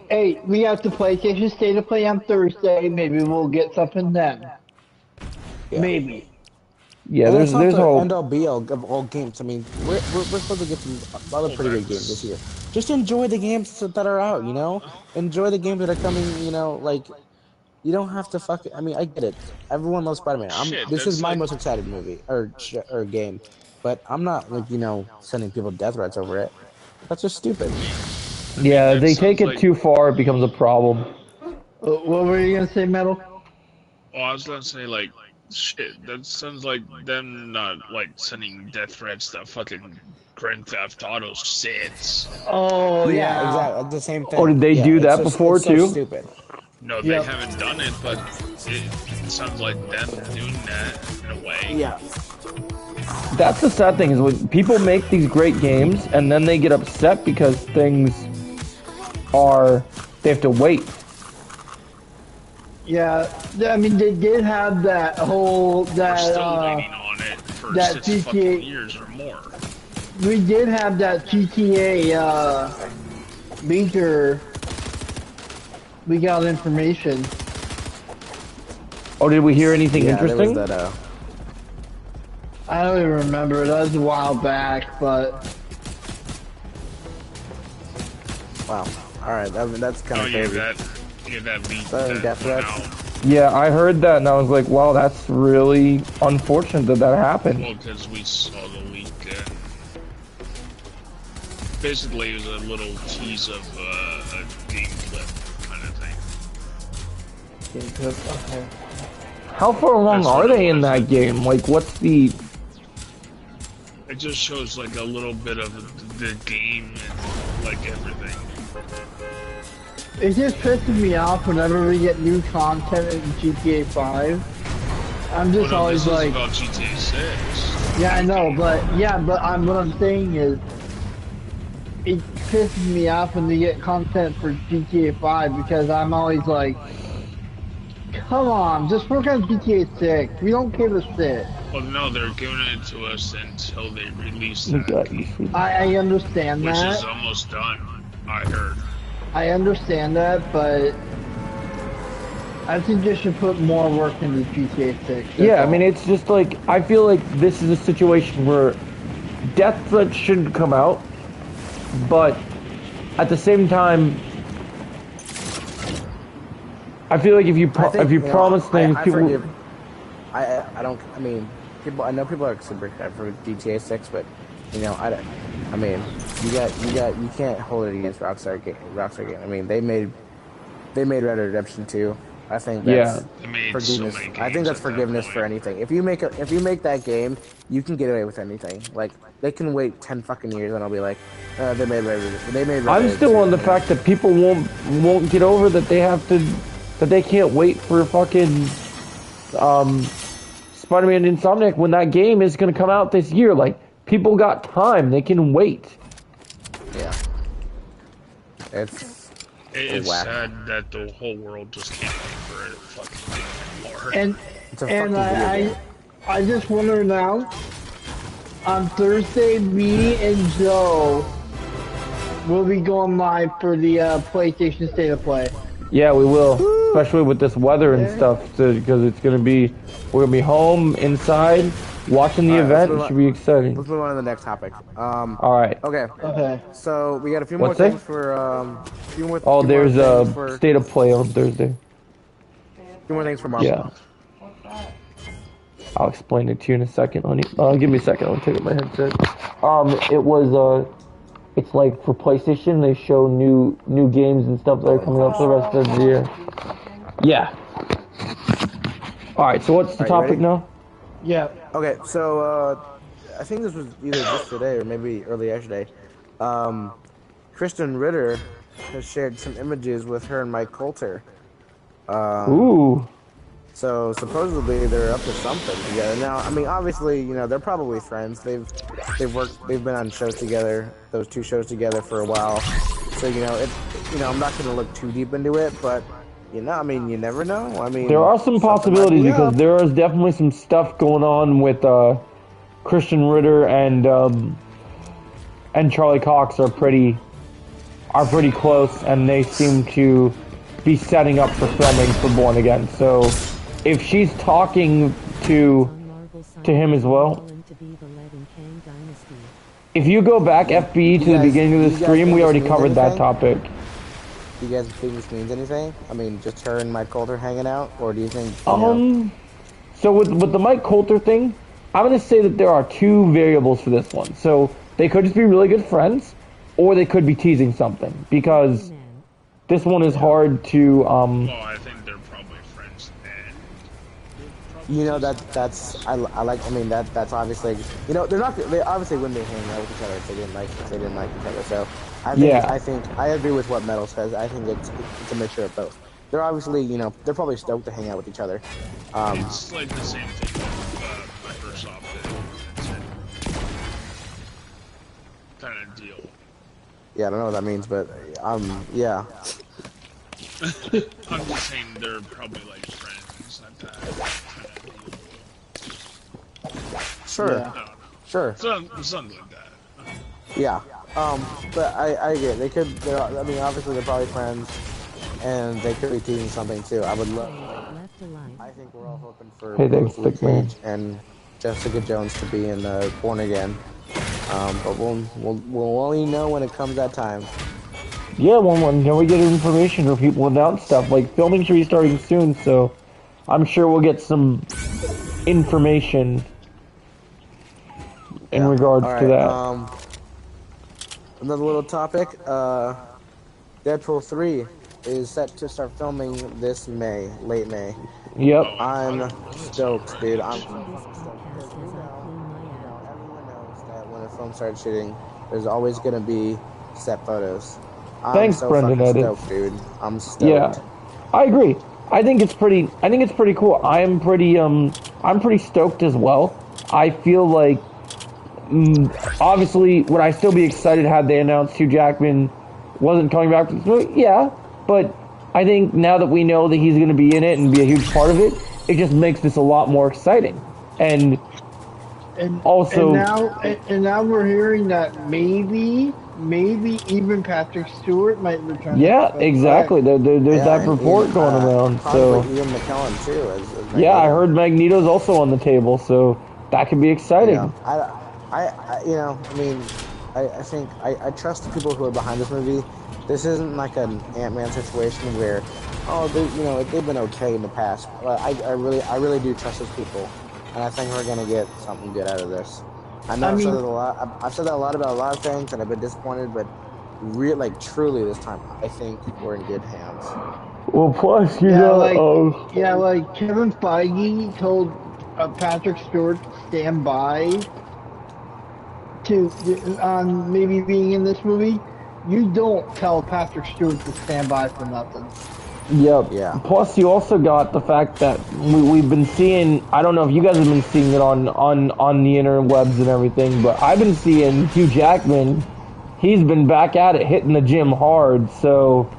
C: we have the PlayStation State to play on Thursday. Maybe we'll get something then. Yeah. Maybe.
A: Yeah, there's
B: whole end all be all of all games. I mean, we're supposed to get some other pretty good games this year. Just enjoy the games that are out. Enjoy the games that are coming. You don't have to I mean, I get it. Everyone loves Spider-Man. This is my most excited movie or game, but I'm not sending people death threats over it. That's just stupid.
A: Yeah, they take it too far, it becomes a problem.
C: What were you gonna say, Metal?
D: Oh, I was gonna say shit. That sounds like them not sending death threats to fucking Grand Theft Auto 6.
C: Oh yeah,
B: exactly. The same thing.
A: Oh, did they do that before too?
B: So stupid.
D: No, they haven't done it, but it sounds like them doing that in a way.
B: Yeah.
A: That's the sad thing, is when people make these great games and then they get upset because they have to wait.
C: Yeah, I mean, they did have that whole,
D: We're still waiting on it for 6 fucking years or more.
C: We did have that GTA, leaker. We got information.
A: Oh, did we hear anything interesting?
B: There was that,
C: I don't even remember. That was a while back, but...
B: Wow. Alright, that's kind of crazy.
D: That leak.
B: Death threats?
A: Yeah, I heard that and I was like, wow, that's really unfortunate that happened.
D: Well, because we saw the leak. Basically, it was a little tease of a game clip kind of thing.
C: Game clip? Okay.
A: How far along are they in that game? What's the...
D: It just shows a little bit of the game and everything.
C: It just pisses me off whenever we get new content in GTA 5. I'm just always
D: this is about GTA 6.
C: Yeah, I know, but what I'm saying is, it pisses me off when they get content for GTA 5 because I'm always like, come on, just work on GTA 6. We don't give a shit.
D: Well, no, they're giving it to us until they release that.
C: I understand
D: which
C: that.
D: Which is almost done, I heard.
C: I understand that, but I think they should put more work into GTA 6.
A: Yeah, I mean, it's just like, I feel like this is a situation where death threats shouldn't come out, but at the same time, I feel like if you promise things, people...
B: I don't. I mean, people. I know people are super excited for GTA 6, but you know, I mean, you can't hold it against Rockstar game. I mean, they made Red Dead Redemption 2. I think that's forgiveness. I think that's forgiveness for anything. If you make that game, you can get away with anything. Like they can wait 10 fucking years, and I'll be like, they made Red Dead.
A: I'm still on the fact that people won't get over that they can't wait for fucking Spider-Man Insomniac when that game is going to come out this year. Like, people got time. They can wait.
B: Yeah. It's
D: sad that the whole world just can't wait for it fucking anymore.
C: And I just wonder now, on Thursday, me and Joe will be going live for the PlayStation State of Play.
A: Yeah, we will. Especially with this weather and stuff, because it's going to be... We're going to be home, inside, watching the event. It should be exciting.
B: Let's move on to the next topic.
A: Alright.
B: Okay. So, we got a few more things for...
A: there's a State of Play on Thursday.
B: A few more things for Marvel.
A: Yeah. I'll explain it to you in a second, honey. Give me a second. I'll take out my headset. It was... It's like for PlayStation, they show new games and stuff that are coming up for the rest of the year. Yeah. Alright, so what's the topic now?
C: Yeah.
B: Okay, so I think this was either just today or maybe early yesterday. Kristen Ritter has shared some images with her and Mike Coulter.
A: Ooh.
B: So supposedly they're up to something together. Now, I mean, obviously, you know, they're probably friends. They've been on shows together, those two shows together for a while. So, you know, I'm not going to look too deep into it, but you know, I mean, you never know. I mean,
A: there are some possibilities because there is definitely some stuff going on with Christian Ritter and Charlie Cox are pretty close, and they seem to be setting up for filming for Born Again. So if she's talking to him as well, if you go back FBE to the beginning of the stream, we already covered that topic.
B: Do you guys think this means anything? I mean, just her and Mike Coulter hanging out, or do you think?
A: So with the Mike Coulter thing, I'm gonna say that there are two variables for this one. So they could just be really good friends, or they could be teasing something, because this one is hard to.
D: Well, I think they're probably friends.
B: You know that's I like. I mean that's obviously, you know, they obviously wouldn't be hanging out with each other if they didn't like each other. So I think I agree with what Metal says. I think it's a mixture of both. They're obviously, you know, they're probably stoked to hang out with each other.
D: It's like the same thing with Microsoft kind of deal.
B: Yeah, I don't know what that means, but yeah.
D: I'm just saying they're probably like friends, like that kind of deal.
B: Sure.
C: Yeah.
B: Sure.
D: Something like that.
B: Yeah. But I get it. They could. I mean, obviously they're probably friends, and they could be teasing something too. I would love. I think we're all hoping for Luke Cage and Jessica Jones to be in Born Again. But we'll only know when it comes that time.
A: Yeah, when we get information or people announce stuff, like filming should be starting soon, so I'm sure we'll get some information in regards to that.
B: Another little topic, Deadpool 3 is set to start filming this May, late May.
A: Yep.
B: I'm stoked, dude. I'm stoked. Everyone knows that when a film starts shooting, there's always going to be set photos.
A: Thanks, Brendan.
B: I'm stoked, dude. I'm stoked.
A: Yeah, I agree. I think it's pretty cool. I'm pretty stoked as well. I feel like, obviously, would I still be excited had they announced Hugh Jackman wasn't coming back to the movie? Yeah, but I think now that we know that he's going to be in it and be a huge part of it, it just makes this a lot more exciting. And Also,
C: and now we're hearing that maybe even Patrick Stewart might return.
A: yeah, exactly. There's that report going around. So
B: Ian McKellen too. As
A: yeah, I heard Magneto's also on the table, so that could be exciting.
B: Yeah. I think I trust the people who are behind this movie. This isn't like an Ant-Man situation where, they've been okay in the past. But I really do trust those people, and I think we're gonna get something good out of this. I know I've said that a lot. I've said that a lot about a lot of things, and I've been disappointed. But truly, this time, I think we're in good hands.
A: Well, plus like
C: Kevin Feige told Patrick Stewart to stand by on maybe being in this movie. You don't tell Patrick Stewart to stand by for nothing.
A: Yep. Yeah. Plus, you also got the fact that we've been seeing. I don't know if you guys have been seeing it on the interwebs and everything, but I've been seeing Hugh Jackman. He's been back at it, hitting the gym hard. So.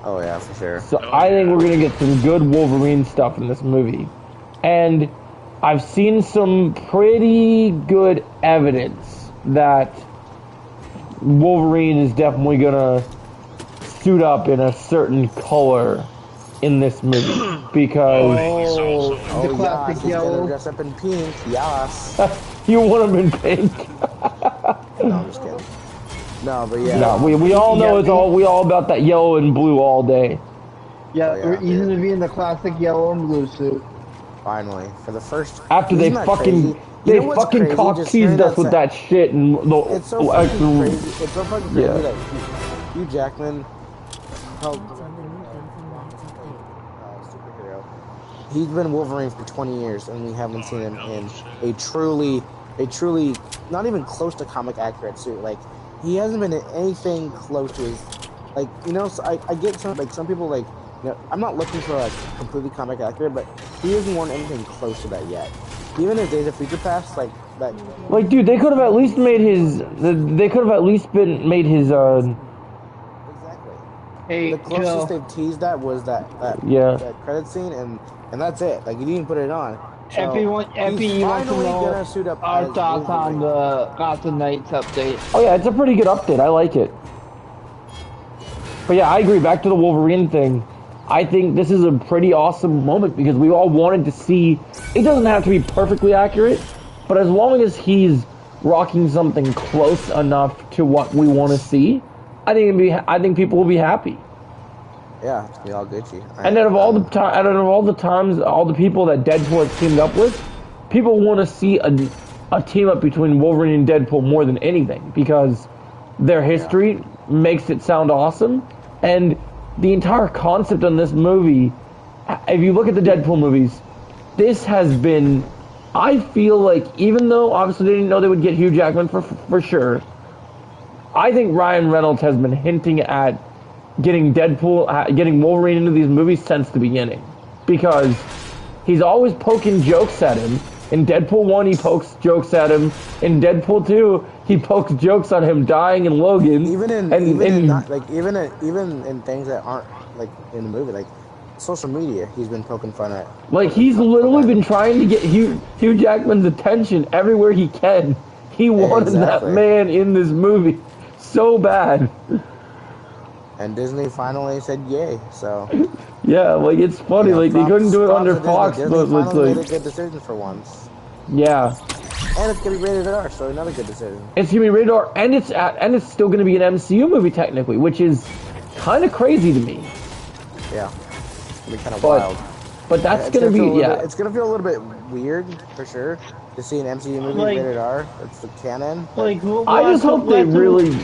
B: Oh yeah, for sure.
A: So I think we're gonna get some good Wolverine stuff in this movie, and I've seen some pretty good evidence that Wolverine is definitely gonna suit up in a certain color in this movie because
C: the classic yellow.
B: Gonna dress up in pink. Yes.
A: You want him in pink?
B: No, I'm just kidding. No, but yeah.
A: No, we all know it's all about that yellow and blue all day.
C: Yeah, he's gonna be in the classic yellow and blue suit.
B: Finally, for the first.
A: After they fucking cock teased us with that shit and
B: it's so fucking crazy. It's so fucking crazy that Hugh Jackman helped superhero. He's been Wolverine for 20 years, and we haven't seen him in a truly not even close to comic accurate suit. Like he hasn't been in anything close to his. So I get some people I'm not looking for completely comic accurate, but he hasn't worn anything close to that yet. Even in Days of Future Past, that.
A: Like, dude, they could have at least made his. They could have at least made his.
B: Exactly.
C: Hey,
B: the closest they've teased that was that credit scene, and that's it. Like, you didn't put it on. So
C: Epi, you want to know
B: suit up
C: our thoughts on the Gotham Knights update?
A: Oh yeah, it's a pretty good update. I like it. But yeah, I agree. Back to the Wolverine thing. I think this is a pretty awesome moment because we all wanted to see. It doesn't have to be perfectly accurate, but as long as he's rocking something close enough to what we want to see, I think people will be happy.
B: Yeah, it's gonna be all Gucci.
A: And then of all the times, all the people that Deadpool has teamed up with, people want to see a team up between Wolverine and Deadpool more than anything because their history makes it sound awesome, and the entire concept on this movie, if you look at the Deadpool movies, this has been, I feel like, even though obviously they didn't know they would get Hugh Jackman for sure, I think Ryan Reynolds has been hinting at getting Wolverine into these movies since the beginning. Because he's always poking jokes at him. In Deadpool 1, he pokes jokes at him. In Deadpool 2, he pokes jokes on him dying in Logan.
B: Even in things that aren't in the movie, like social media, he's been poking fun at.
A: Like he's literally been trying to get Hugh Jackman's attention everywhere he can. He wanted that man in this movie so bad.
B: And Disney finally said yay. So.
A: Yeah, it's funny. They couldn't do it under Fox,
B: but
A: it's
B: made a good decision for once.
A: Yeah.
B: And it's gonna be rated R, so another good decision.
A: It's gonna be rated R, and it's still gonna be an MCU movie technically, which is kind of crazy to me.
B: Yeah, it's gonna be kind of wild.
A: But that's gonna be
B: it's gonna feel a little bit weird for sure to see an MCU movie rated R. It's the canon.
A: I just hope they really.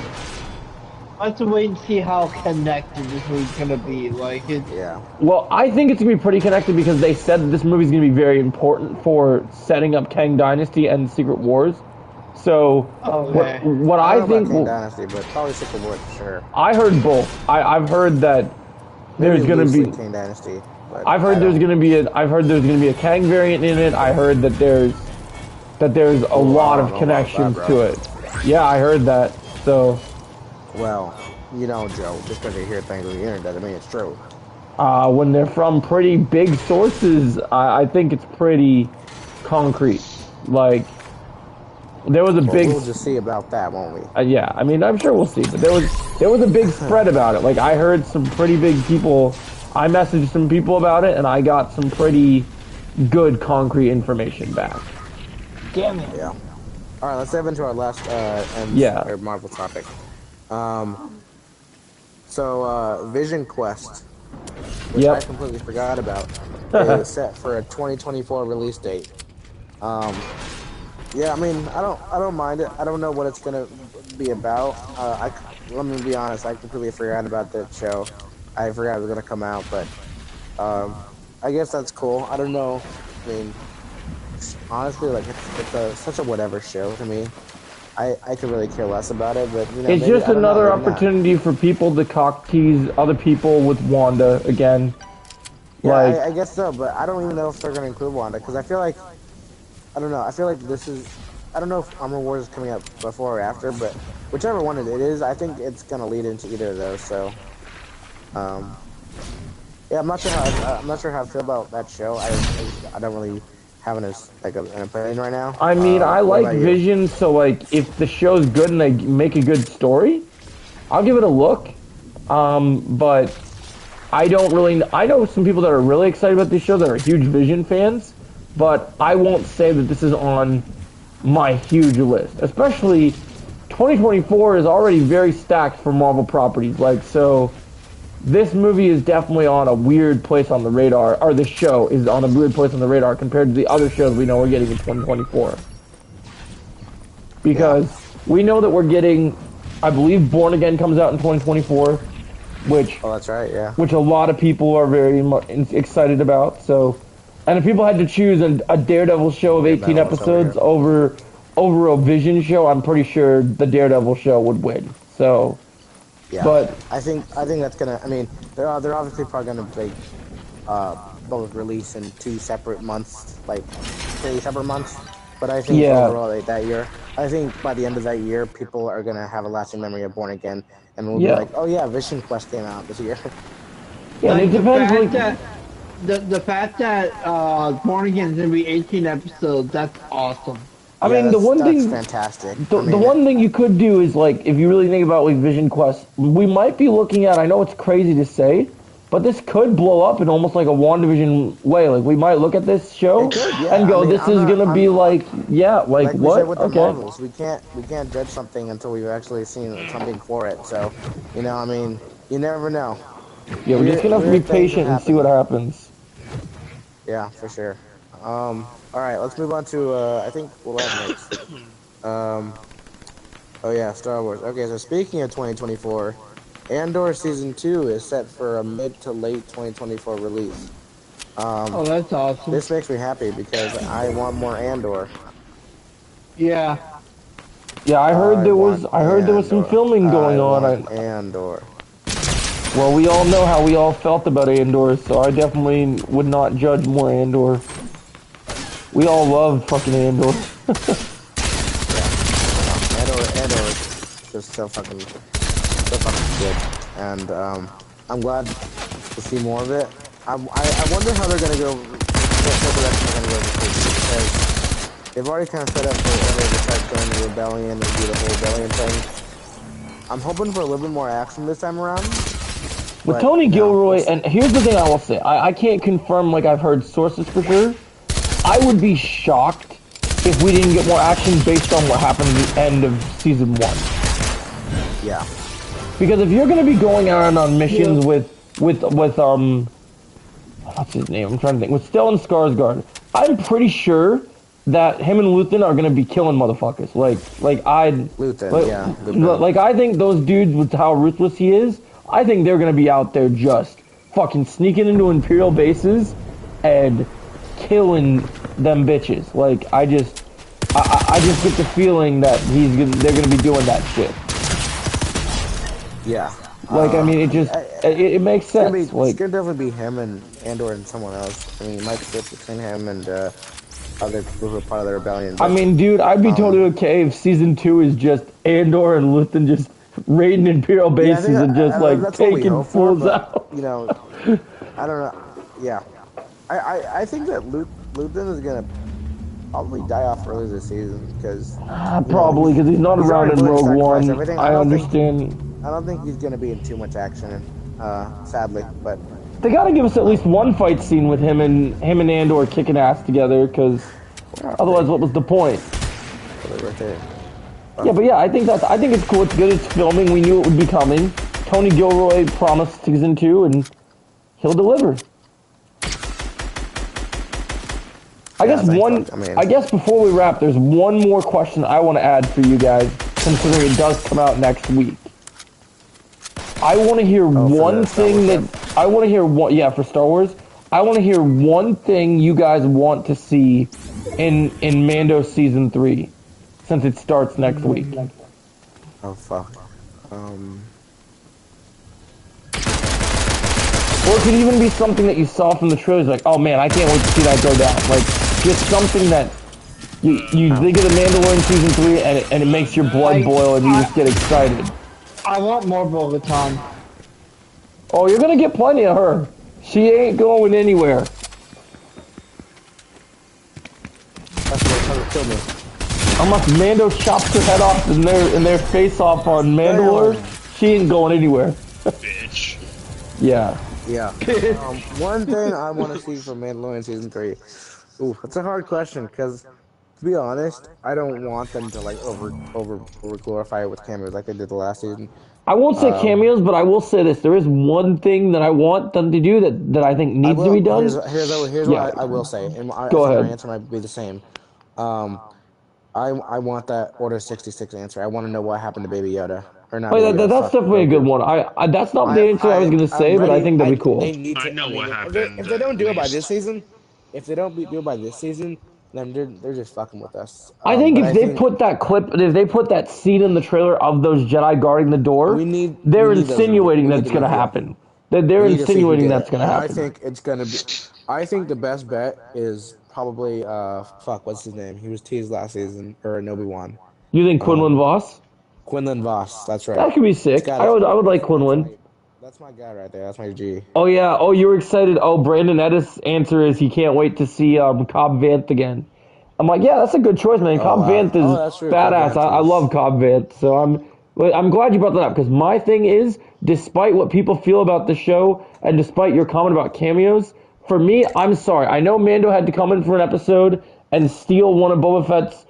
C: I have to wait and see how connected this movie's gonna be.
B: Yeah.
A: Well, I think it's gonna be pretty connected because they said that this movie's gonna be very important for setting up Kang Dynasty and Secret Wars. So, what I think
B: Kang Dynasty, but probably Secret Wars for sure.
A: I heard both. I've heard that there's gonna be
B: Kang Dynasty.
A: I've heard there's gonna be a Kang variant in it. I heard that there's a lot of connections to it. Yeah, I heard that. So.
B: Well, Joe, just because you hear things on the internet doesn't mean it's true.
A: When they're from pretty big sources, I think it's pretty concrete. There was a big.
B: We'll just see about that, won't we?
A: Yeah, I mean, I'm sure we'll see. But there was a big spread about it. Like I heard some pretty big people. I messaged some people about it, and I got some pretty good concrete information back.
C: Damn it.
B: Yeah. All right, let's dive into our last or Marvel topic. Vision Quest, which I completely forgot about, is set for a 2024 release date. Yeah, I mean, I don't mind it. I don't know what it's gonna be about. Let me be honest. I completely forgot about that show. I forgot it was gonna come out, but I guess that's cool. I don't know. I mean, honestly, like it's such a whatever show to me. I could really care less about it, but you know,
A: it's just another opportunity for people to cock tease other people with Wanda again.
B: Yeah, like, I guess so, but I don't even know if they're gonna include Wanda because I feel like I don't know. I feel like this is. I don't know if Armor Wars is coming out before or after, but whichever one it is, I think it's gonna lead into either of those. So, yeah, I'm not sure how I feel about that show. I don't really have an opinion right now.
A: I mean, I like Vision, so like if the show's good and they make a good story, I'll give it a look. But I don't really. I know some people that are really excited about this show that are huge Vision fans. But I won't say that this is on my huge list. Especially 2024 is already very stacked for Marvel properties. Like, so this movie is definitely on a weird place on the radar, or the show is on a weird place on the radar compared to the other shows we know we're getting in 2024. Because we know that we're getting, I believe Born Again comes out in 2024, which...
B: Oh, that's right, yeah.
A: Which a lot of people are very excited about, so... And if people had to choose a Daredevil show of 18 episodes over a Vision show, I'm pretty sure the Daredevil show would win. So,
B: yeah. But I think that's gonna. I mean, they're obviously probably gonna like both release in 2 separate months, like 3 separate months. But I think overall that year, I think by the end of that year, people are gonna have a lasting memory of Born Again, and we'll be like, oh yeah, Vision Quest came out this year.
A: Yeah, like, it depends.
C: The fact that Born Again is gonna be 18 episodes, that's awesome.
A: I mean, the one thing
B: fantastic.
A: The one thing you could do is like, if you really think about like Vision Quest, we might be looking at. I know it's crazy to say, but this could blow up in almost like a WandaVision way. Like we might look at this show and go, "This is gonna be like what?"
B: With the Marvels, we can't judge something until we've actually seen something for it. So, you know, I mean, you never know.
A: Yeah, we're just gonna have to be patient and see what happens.
B: Yeah, for sure. All right, let's move on to I think we'll have next. Oh yeah, Star Wars. Okay, so speaking of 2024, Andor Season 2 is set for a mid to late 2024 release.
C: Oh, that's awesome.
B: This makes me happy because I want more Andor.
C: Yeah.
A: Yeah, I heard there was some filming going on.
B: Andor.
A: Well, we all know how we all felt about Andor, so I definitely would not judge more Andor. We all love fucking Andor.
B: Andor is just so fucking good, and I'm glad to see more of it. I wonder how they're gonna go. What direction they're gonna go because they've already kind of set up for everybody to start joining the rebellion and do the whole rebellion thing. I'm hoping for a little bit more action this time around.
A: With Tony Gilroy, and here's the thing I will say. I can't confirm, like I've heard sources for sure. I would be shocked if we didn't get more action based on what happened at the end of Season 1.
B: Yeah.
A: Because if you're going to be going around on missions with what's his name? I'm trying to think. With Stellan Skarsgård, I'm pretty sure that him and Luthen are going to be killing motherfuckers. Like I think those dudes, with how ruthless he is, I think they're gonna be out there just fucking sneaking into Imperial bases and killing them bitches. Like I just get the feeling that they're gonna be doing that shit.
B: Yeah.
A: Like I mean, it makes sense.
B: It's gonna definitely be him and Andor and someone else. I mean, it might switch between him and other people who are part of the rebellion. But,
A: I mean, dude, I'd be totally okay if Season 2 is just Andor and Luthen just raiding Imperial bases and just taking fools out.
B: You know, I don't know. Yeah, I think that Luthen is gonna probably die off early this season because
A: Probably because he's not around in Rogue One.
B: everything.
A: I understand.
B: I don't think he's going to be in too much action, sadly. But
A: They got to give us at least one fight scene with him and Andor kicking ass together, because otherwise, what was the point?
B: right there.
A: Yeah, but yeah, I think it's cool. It's good. It's filming. We knew it would be coming. Tony Gilroy promised season 2, and he'll deliver. I guess before we wrap, there's one more question I want to add for you guys, considering it does come out next week. I want to hear one thing that I want to hear one. Yeah, for Star Wars, I want to hear one thing you guys want to see in Mando season 3, since it starts next week.
B: Oh fuck.
A: Or it could even be something that you saw from the trailers, like, oh man, I can't wait to see that go down. Like, just something that you think of the Mandalorian season 3 and it makes your blood boil and you just get excited.
C: I want more Bo-Katan.
A: Oh, you're gonna get plenty of her. She ain't going anywhere.
B: That's what trying to kill me.
A: Unless Mando chops her head off in their face off on Mandalore, she ain't going anywhere.
D: Bitch.
A: Yeah.
B: Yeah. One thing I want to see from Mandalorian season 3. Ooh, it's a hard question because, to be honest, I don't want them to like over glorify it with cameos like they did the last season.
A: I won't say cameos, but I will say this: there is one thing that I want them to do that I think needs to be done.
B: Here's what I will say, and
A: Go ahead.
B: My answer might be the same. I want that Order 66 answer. I want to know what happened to Baby Yoda. Or not.
A: That's definitely a good one. That's not the answer I was gonna say, but I think that'd be cool.
D: I know what happened.
B: If they don't do it by this season, then they're just fucking with us.
A: I think if they put that clip, if they put that scene in the trailer of those Jedi guarding the door, they're insinuating that it's gonna happen. They're insinuating that's gonna happen.
B: I think it's gonna be. I think the best bet is probably what's his name? He was teased last season, or Obi-Wan.
A: You think Quinlan Vos?
B: Quinlan Vos, that's right.
A: That could be sick. I would like Quinlan.
B: That's my guy right there. That's my G.
A: Oh yeah. Oh, you were excited. Oh, Brandon Edis' answer is he can't wait to see Cobb Vanth again. I'm like, yeah, that's a good choice, man. Cobb Vanth is badass. I love Cobb Vanth, so I'm glad you brought that up, because my thing is, despite what people feel about the show and despite your comment about cameos, for me, I'm sorry. I know Mando had to come in for an episode and steal one of Boba Fett's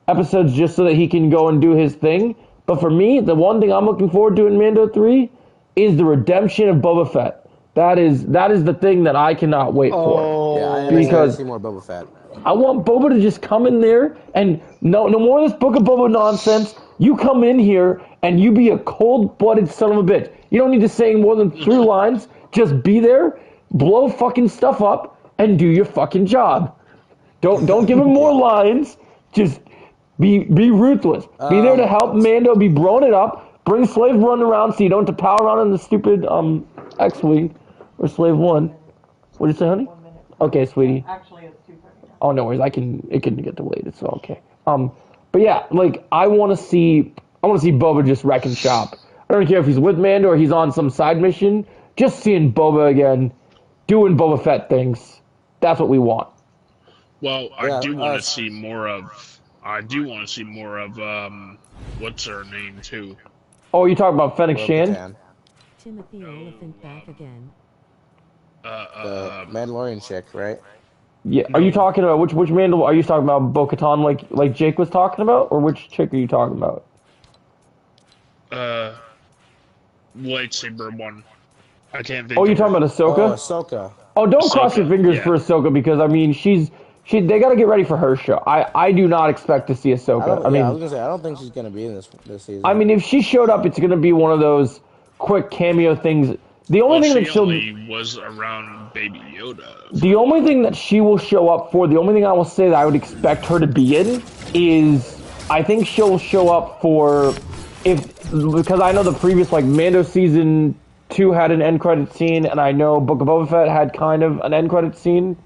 A: episodes just so that he can go and do his thing. But for me, the one thing I'm looking forward to in Mando 3 is the redemption of Boba Fett. That is the thing that I cannot wait for.
B: Yeah, I want to see more Boba Fett.
A: I want Boba to just come in there and no more of this Book of Boba nonsense. You come in here and you be a cold-blooded son of a bitch. You don't need to say more than 3 lines. Just be there, blow fucking stuff up, and do your fucking job. Don't give him more lines. Just be ruthless. Be there to help Mando be blown it up. Bring Slave One around so you don't have to power around in the stupid X-Wing or Slave 1. What'd you say, honey? Okay, sweetie.
E: Actually, it's 2:30 now.
A: Oh, no worries. It can get delayed. It's all okay. But yeah, like I want to see Boba just wrecking shop. I don't care if he's with Mando or he's on some side mission. Just seeing Boba again, doing Boba Fett things. That's what we want.
D: Well, I do want to see more of. What's her name too?
A: Oh, you talking about Fennec Shand?
F: Timothy Oliphant back again.
B: The Mandalorian chick, right?
A: Yeah. Are you talking about which Mandal? Are you talking about Bo-Katan like Jake was talking about, or which chick are you talking about?
D: Lightsaber one. I can't think.
A: Oh, you're talking about Ahsoka?
B: Oh, Ahsoka.
A: Oh, don't cross your fingers for Ahsoka, because I mean they got to get ready for her show. I do not expect to see Ahsoka.
B: I was gonna say I don't think she's gonna be in this season.
A: I mean, if she showed up, it's gonna be one of those quick cameo things. The only thing that
D: she only was around Baby Yoda.
A: The only thing that she will show up for, the only thing I will say that I would expect her to be in is, I think she'll show up for because I know the previous Mando season 2 had an end credit scene, and I know Book of Boba Fett had kind of an end credit scene.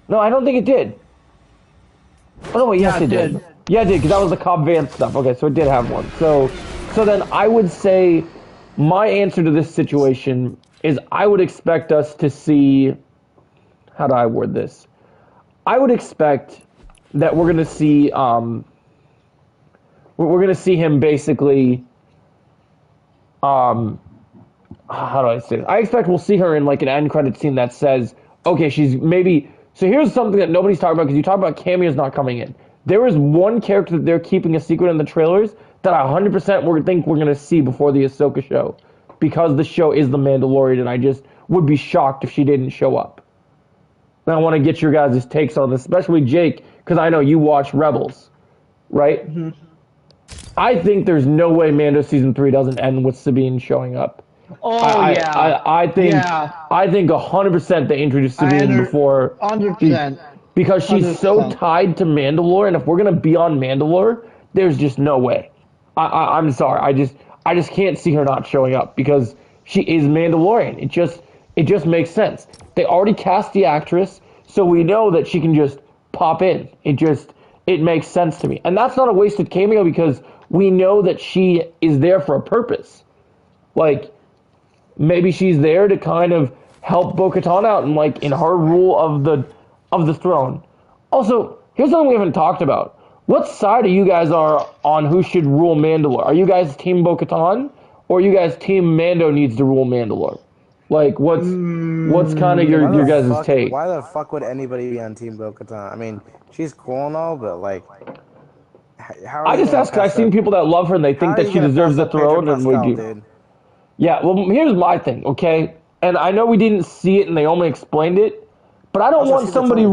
A: No, I don't think it did. Oh no, wait, yes it did. Yeah, it did, because that was the Cobb Vanth stuff. Okay, so it did have one. So then I would say my answer to this situation is I would expect us to see, how do I word this? I would expect that we're gonna see him basically how do I say this? I expect we'll see her in like an end credit scene that says, okay, she's maybe. So here's something that nobody's talking about because you talk about cameos not coming in. There is one character that they're keeping a secret in the trailers that I 100% think we're going to see before the Ahsoka show because the show is The Mandalorian, and I just would be shocked if she didn't show up. And I want to get your guys' takes on this, especially Jake, because I know you watch Rebels, right?
C: Mm-hmm.
A: I think there's no way Mando season 3 doesn't end with Sabine showing up. I think 100% they introduced Sabine before
C: 100%.
A: because she's
C: 100%.
A: so tied to Mandalore, and if we're gonna be on Mandalore, there's just no way. I'm sorry, I just can't see her not showing up because she is Mandalorian. It just makes sense. They already cast the actress, so we know that she can just pop in. It makes sense to me, and that's not a wasted cameo because we know that she is there for a purpose. Like, maybe she's there to kind of help Bo-Katan out and like in her rule of the throne. Also, here's something we haven't talked about. What side of you guys are on who should rule Mandalore? Are you guys team Bo-Katan or are you guys team Mando needs to rule Mandalore? Like, what's kind of your guys' take?
B: Why the fuck would anybody be on Team Bo-Katan? I mean, she's cool and all, but like, how?
A: I just ask because I've seen people that love her and they think that she deserves the throne, and we do.
B: Dude?
A: Yeah, well, here's my thing, okay? And I know we didn't see it and they only explained it, but I don't want somebody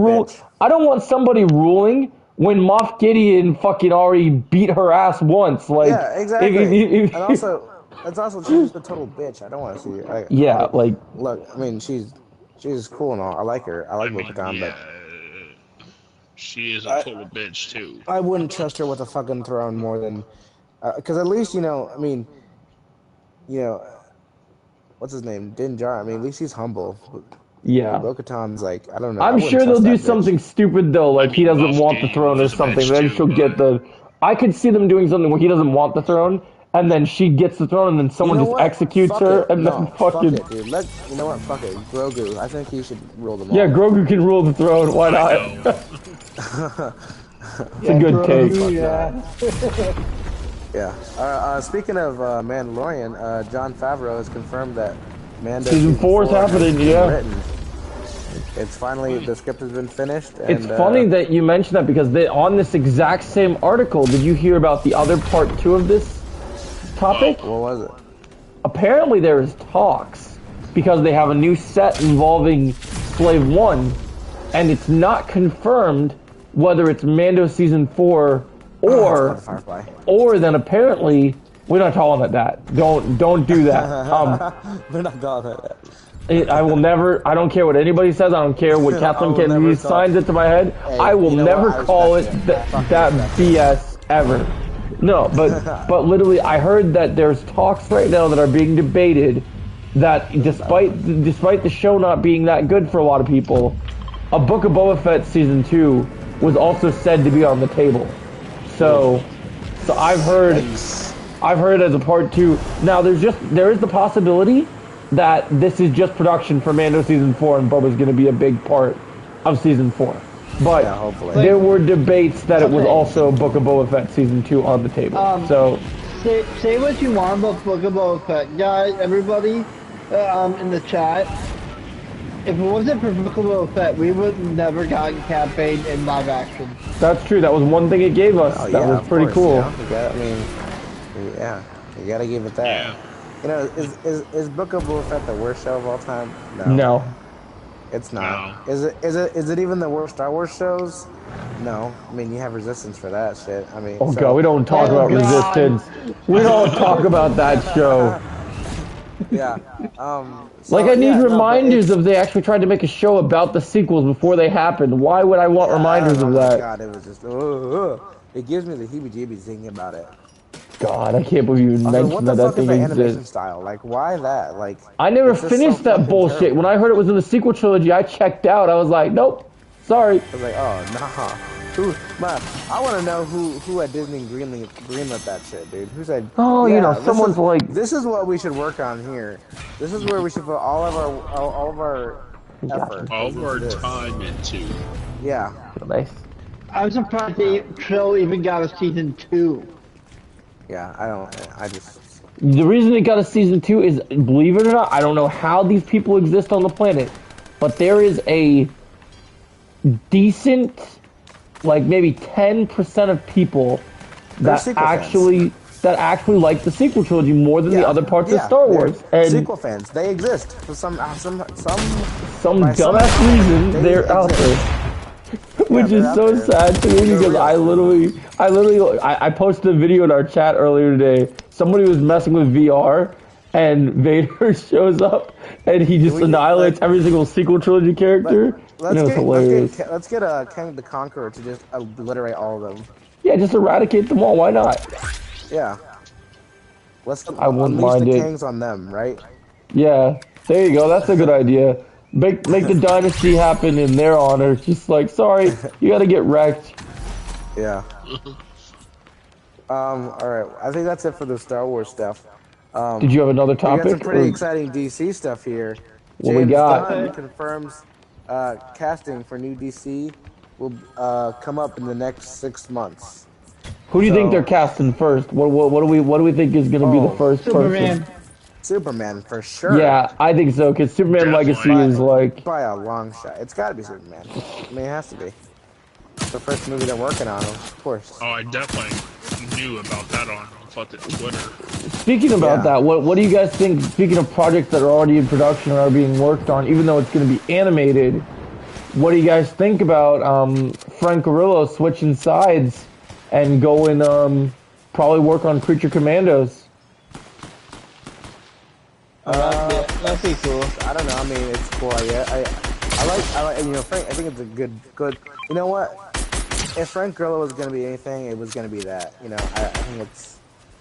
A: I don't want somebody ruling when Moff Gideon fucking already beat her ass once. Like,
B: yeah, exactly. And also, she's a total bitch. I don't want to see her.
A: Look,
B: I mean, she's cool and all. I like her. I like Bo-Katan, but
D: she is a total bitch too.
B: I wouldn't trust her with a fucking throne more than, because at least I mean, what's his name? Din Djarin. I mean, at least he's humble.
A: Yeah.
B: Bo-Katan's like, I don't know.
A: I'm sure they'll do something stupid though, like he doesn't want the throne or something. Then she'll get the. I could see them doing something where he doesn't want the throne, and then she gets the throne, and then someone just executes her, and then fucking.
B: Fuck it, dude. You know what? Fuck it. Grogu. I think he should rule them all.
A: Yeah, Grogu can rule the throne. Why not? It's a good take.
B: Yeah. Speaking of Mandalorian, Jon Favreau has confirmed that Mando
A: season 4 is happening. Yeah.
B: Written. It's finally, the script has been finished. And,
A: it's funny that you mentioned that because on this exact same article, did you hear about the other part 2 of this topic?
B: What was it?
A: Apparently there is talks because they have a new set involving Slave 1, and it's not confirmed whether it's Mando season 4 or then apparently we're not calling it that. Don't do that.
B: We're not calling it that.
A: I will never. I don't care what anybody says. I don't care what Kathleen Kennedy signs it to my head. Hey, I will never call it that BS ever. No, but literally, I heard that there's talks right now that are being debated that despite the show not being that good for a lot of people, a Book of Boba Fett season 2 was also said to be on the table. So I've heard it as a part 2. Now there is the possibility that this is just production for Mando season 4 and Boba's going to be a big part of season 4. But there were debates that it was also Book of Boba Fett season 2 on the table. So
C: say what you want about Book of Boba Fett, guys. Everybody in the chat. If it wasn't for Book of Boba Fett, we would never gotten campaign in live action.
A: That's true. That was one thing it gave us. That was pretty cool.
B: You gotta give it that.
D: Yeah.
B: You know, is Book of Boba Fett the worst show of all time?
A: No.
B: It's not. No. Is it even the worst Star Wars shows? No. I mean, you have Resistance for that shit. I mean,
A: God, we don't talk about Resistance. We don't talk about that show.
B: Yeah.
A: I need reminders of they actually tried to make a show about the sequels before they happened. Why would I want reminders of that?
B: God, it was just it gives me the heebie-jeebies thinking about it.
A: God, I can't believe you mentioned that thing exists.
B: Style? Like, why that? Like,
A: I never finished that bullshit. Terrible. When I heard it was in the sequel trilogy, I checked out. I was like, nope, sorry.
B: I was like, oh, nah. I want to know who at Disney greenlit that shit, dude. Who said?
A: Oh, someone's like,
B: this is what we should work on here. This is where we should put all of our effort.
D: All
B: goes
D: our
B: into this.
D: time into.
B: Yeah.
A: Nice.
C: I'm surprised the show even got a season 2.
B: Yeah, I just...
A: The reason it got a season 2 is, believe it or not, I don't know how these people exist on the planet, but there is a decent, like maybe 10% of people
B: They're
A: that
B: sequel
A: actually like the sequel trilogy more than the other parts of Star
B: they're
A: Wars. And
B: sequel fans, they exist. For some by
A: dumbass reason, they're out
B: exist.
A: there. Which
B: they're
A: is
B: out
A: so
B: there.
A: sad to me
B: They're
A: because
B: real.
A: I posted a video in our chat earlier today. Somebody was messing with VR, and Vader shows up, and he just annihilates every single sequel trilogy character. And it was hilarious.
B: Let's get King the Conqueror to just obliterate all of them.
A: Yeah, just eradicate them all. Why not?
B: Yeah. Let's
A: I wouldn't
B: unleash
A: mind
B: the
A: it.
B: kings on them, right?
A: Yeah, there you go. That's a good idea. Make the dynasty happen in their honor. Just like, sorry, you got to get wrecked.
B: Yeah. All right. I think that's it for the Star Wars stuff.
A: Did you have another
B: We
A: topic?
B: got some pretty
A: or-
B: exciting DC stuff here.
A: What we
B: James
A: got?
B: Gunn confirms casting for new DC will come up in the next 6 months.
A: Who do you think
B: So-
A: they're casting first? What do we think is going to be the first
C: Superman.
A: person?
B: Superman for sure.
A: Yeah, I think so. Because Superman
D: Definitely.
A: Legacy is like,
B: By a long shot. It's got to be Superman. I mean, it has to be. It's the first movie they're working on, of course.
D: Oh, I definitely knew about that on fucking Twitter.
A: speaking about
B: Yeah.
A: that. What do you guys think? Speaking of projects that are already in production or are being worked on, even though it's going to be animated, what do you guys think about Frank Grillo switching sides and going probably work on Creature Commandos?
C: That'd be cool.
B: I don't know. I mean, it's cool. I like. You know, Frank. I think it's a good. You know what? If Frank Grillo was going to be anything, it was going to be that. You know, I think it's.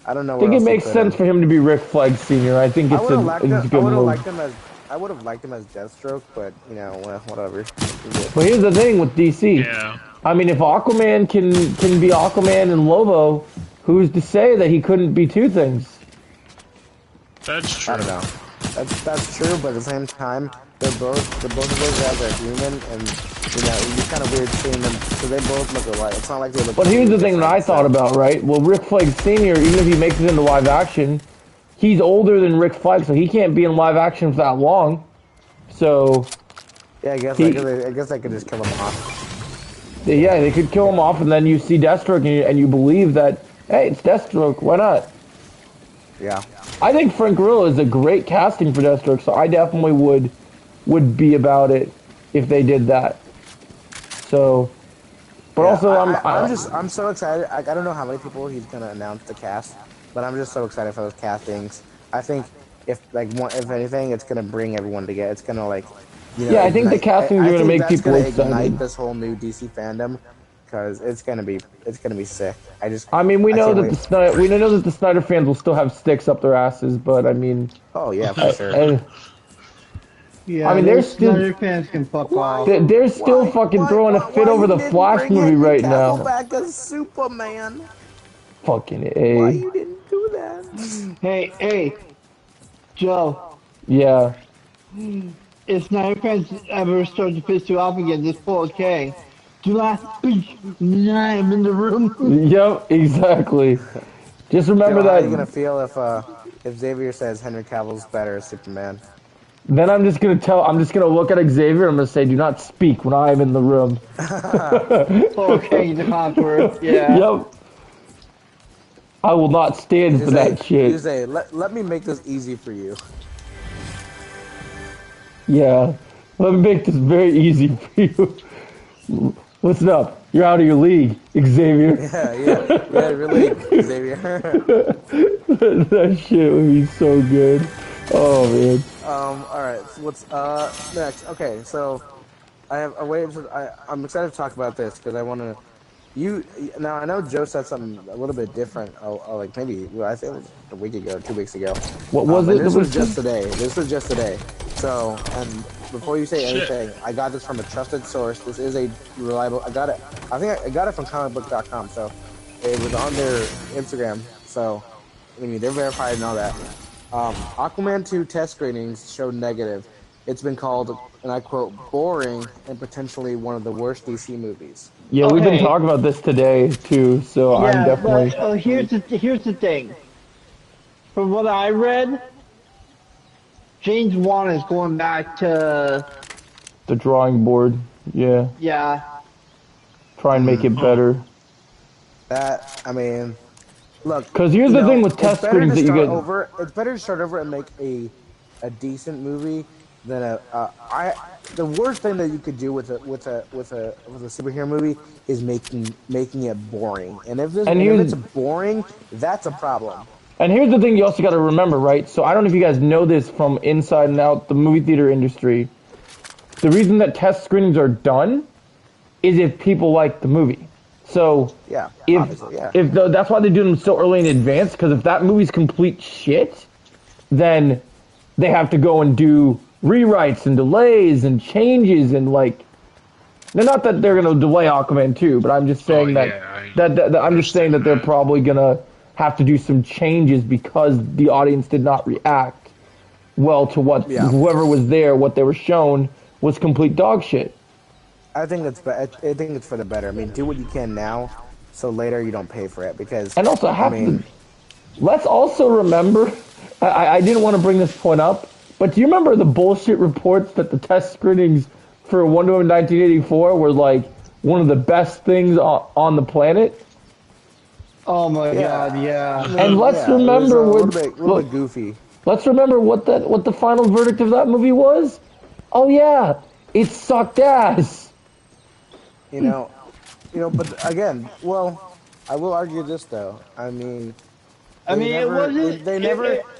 B: I don't know.
A: I think it makes sense
B: for
A: for him to be Rick Flag Sr. I think it's a good move.
B: I would have liked him as Deathstroke, but you know, whatever.
A: But here's the thing with DC.
D: Yeah.
A: I mean, if Aquaman can be Aquaman and Lobo, who's to say that he couldn't be two things?
D: That's true.
B: I don't know. That's true, but at the same time, they're both of those guys are human, and you know, it's kind of weird seeing them because they both look alike. It's not like they look.
A: But here's the thing that I
B: different,
A: thought about, right? Well, Rick Flag Sr., even if he makes it into live action, he's older than Rick Flag, so he can't be in live action for that long. So,
B: Yeah, I guess I could just kill him off.
A: yeah, they could kill him off, and then you see Deathstroke, and you believe that, hey, it's Deathstroke, why not?
B: Yeah.
A: I think Frank Grillo is a great casting for Deathstroke, so I definitely would be about it if they did that. So, but
B: Yeah,
A: also
B: I'm so excited. I don't know how many people he's gonna announce the cast, but I'm just so excited for those castings. I think if anything, it's gonna bring everyone together. It's gonna like, you know,
A: yeah, I think the castings are gonna make people
B: excited.
A: excited.
B: Ignite this whole new DC fandom because it's gonna be sick.
A: I mean, we know
B: can't
A: that the Snyder fans will still have sticks up their asses, but I mean,
B: Oh yeah, for sure.
C: Yeah,
A: I mean,
C: those
A: there's still-
C: Snyder fans can fuck off.
A: they're still fucking throwing a fit over the Flash movie right now.
B: Back as Superman.
A: Fucking
B: Why
A: A.
B: you didn't do that?
C: Hey, Joe.
A: Yeah.
C: If Snyder fans ever start to piss you off again, just pull a K. Do not speak when I am in the room.
A: Yep, exactly. Just remember
B: Joe, how are
A: that.
B: you gonna feel if Xavier says Henry Cavill's better as Superman?
A: Then I'm just gonna look at Xavier and I'm gonna say, do not speak when I am in the room.
C: Pull a K to contour. Yeah.
A: Yep. I will not stand for that
B: You
A: shit.
B: say, let me make this easy for you.
A: Yeah. Let me make this very easy for you. Listen up. You're out of your league, Xavier.
B: Yeah, really, Xavier.
A: That shit would be so good. Oh man.
B: All right. So what's next? Okay, so I'm excited to talk about this because I want to. Now I know Joe said something a little bit different. Like maybe I think it was a week ago, 2 weeks ago.
A: What was it?
B: This was just today. So, and before you say
D: Shit.
B: anything, I got this from a trusted source. This is a reliable. I got it from comicbook.com. So it was on their Instagram. So I mean, they're verified and all that. Aquaman 2 test screenings showed negative. it's been called, and I quote, boring and potentially one of the worst DC movies.
A: Yeah, we've been talking about this today too, so I'm definitely.
C: But here's the thing. From what I read, James Wan is going back to
A: The drawing board. Yeah.
C: Yeah.
A: Try and make it better.
B: That, I mean, look.
A: Because here's the thing with test screenings that you get.
B: It's better to start over and make a decent movie than the worst thing that you could do with a superhero movie is making it boring. And if it's boring, that's a problem.
A: And here's the thing you also got to remember, right? So I don't know if you guys know this from inside and out the movie theater industry. The reason that test screenings are done is if people like the movie. So that's why they do them so early in advance, because if that movie's complete shit, then they have to go and do rewrites and delays and changes and like. Not that they're gonna delay Aquaman 2, but I'm just saying I'm just saying that they're probably gonna have to do some changes because the audience did not react well to what whoever was there, what they were shown was complete dog shit.
B: I think it's for the better. I mean, do what you can now, so later you don't pay for it because.
A: And also, let's also remember. I didn't want to bring this point up, but do you remember the bullshit reports that the test screenings for Wonder Woman 1984 were like one of the best things on the planet?
C: Oh my god, yeah.
A: And let's remember
B: a little bit goofy.
A: Let's remember what the final verdict of that movie was. Oh yeah, it sucked ass.
B: You know, but again, well, I will argue this though.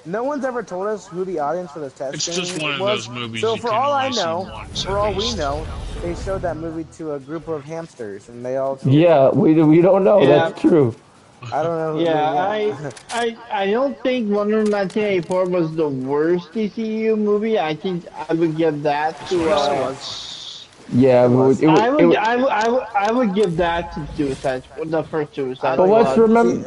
B: No one's ever told us who the audience for this test
D: It's just one of
B: was.
D: those movies.
B: So
D: you
B: for
D: can
B: all I
D: only see
B: know,
D: once,
B: for
D: at
B: all we
D: least.
B: know, they showed that movie to a group of hamsters, and they all.
A: Yeah, we don't know.
C: Yeah.
A: That's true.
B: I don't know.
C: I don't think Wonder Woman 1984 was the worst DCU movie. I think I would give that to.
A: Yeah,
C: I would give that to Suicide Squad, the first Suicide Squad.
A: But let's remember.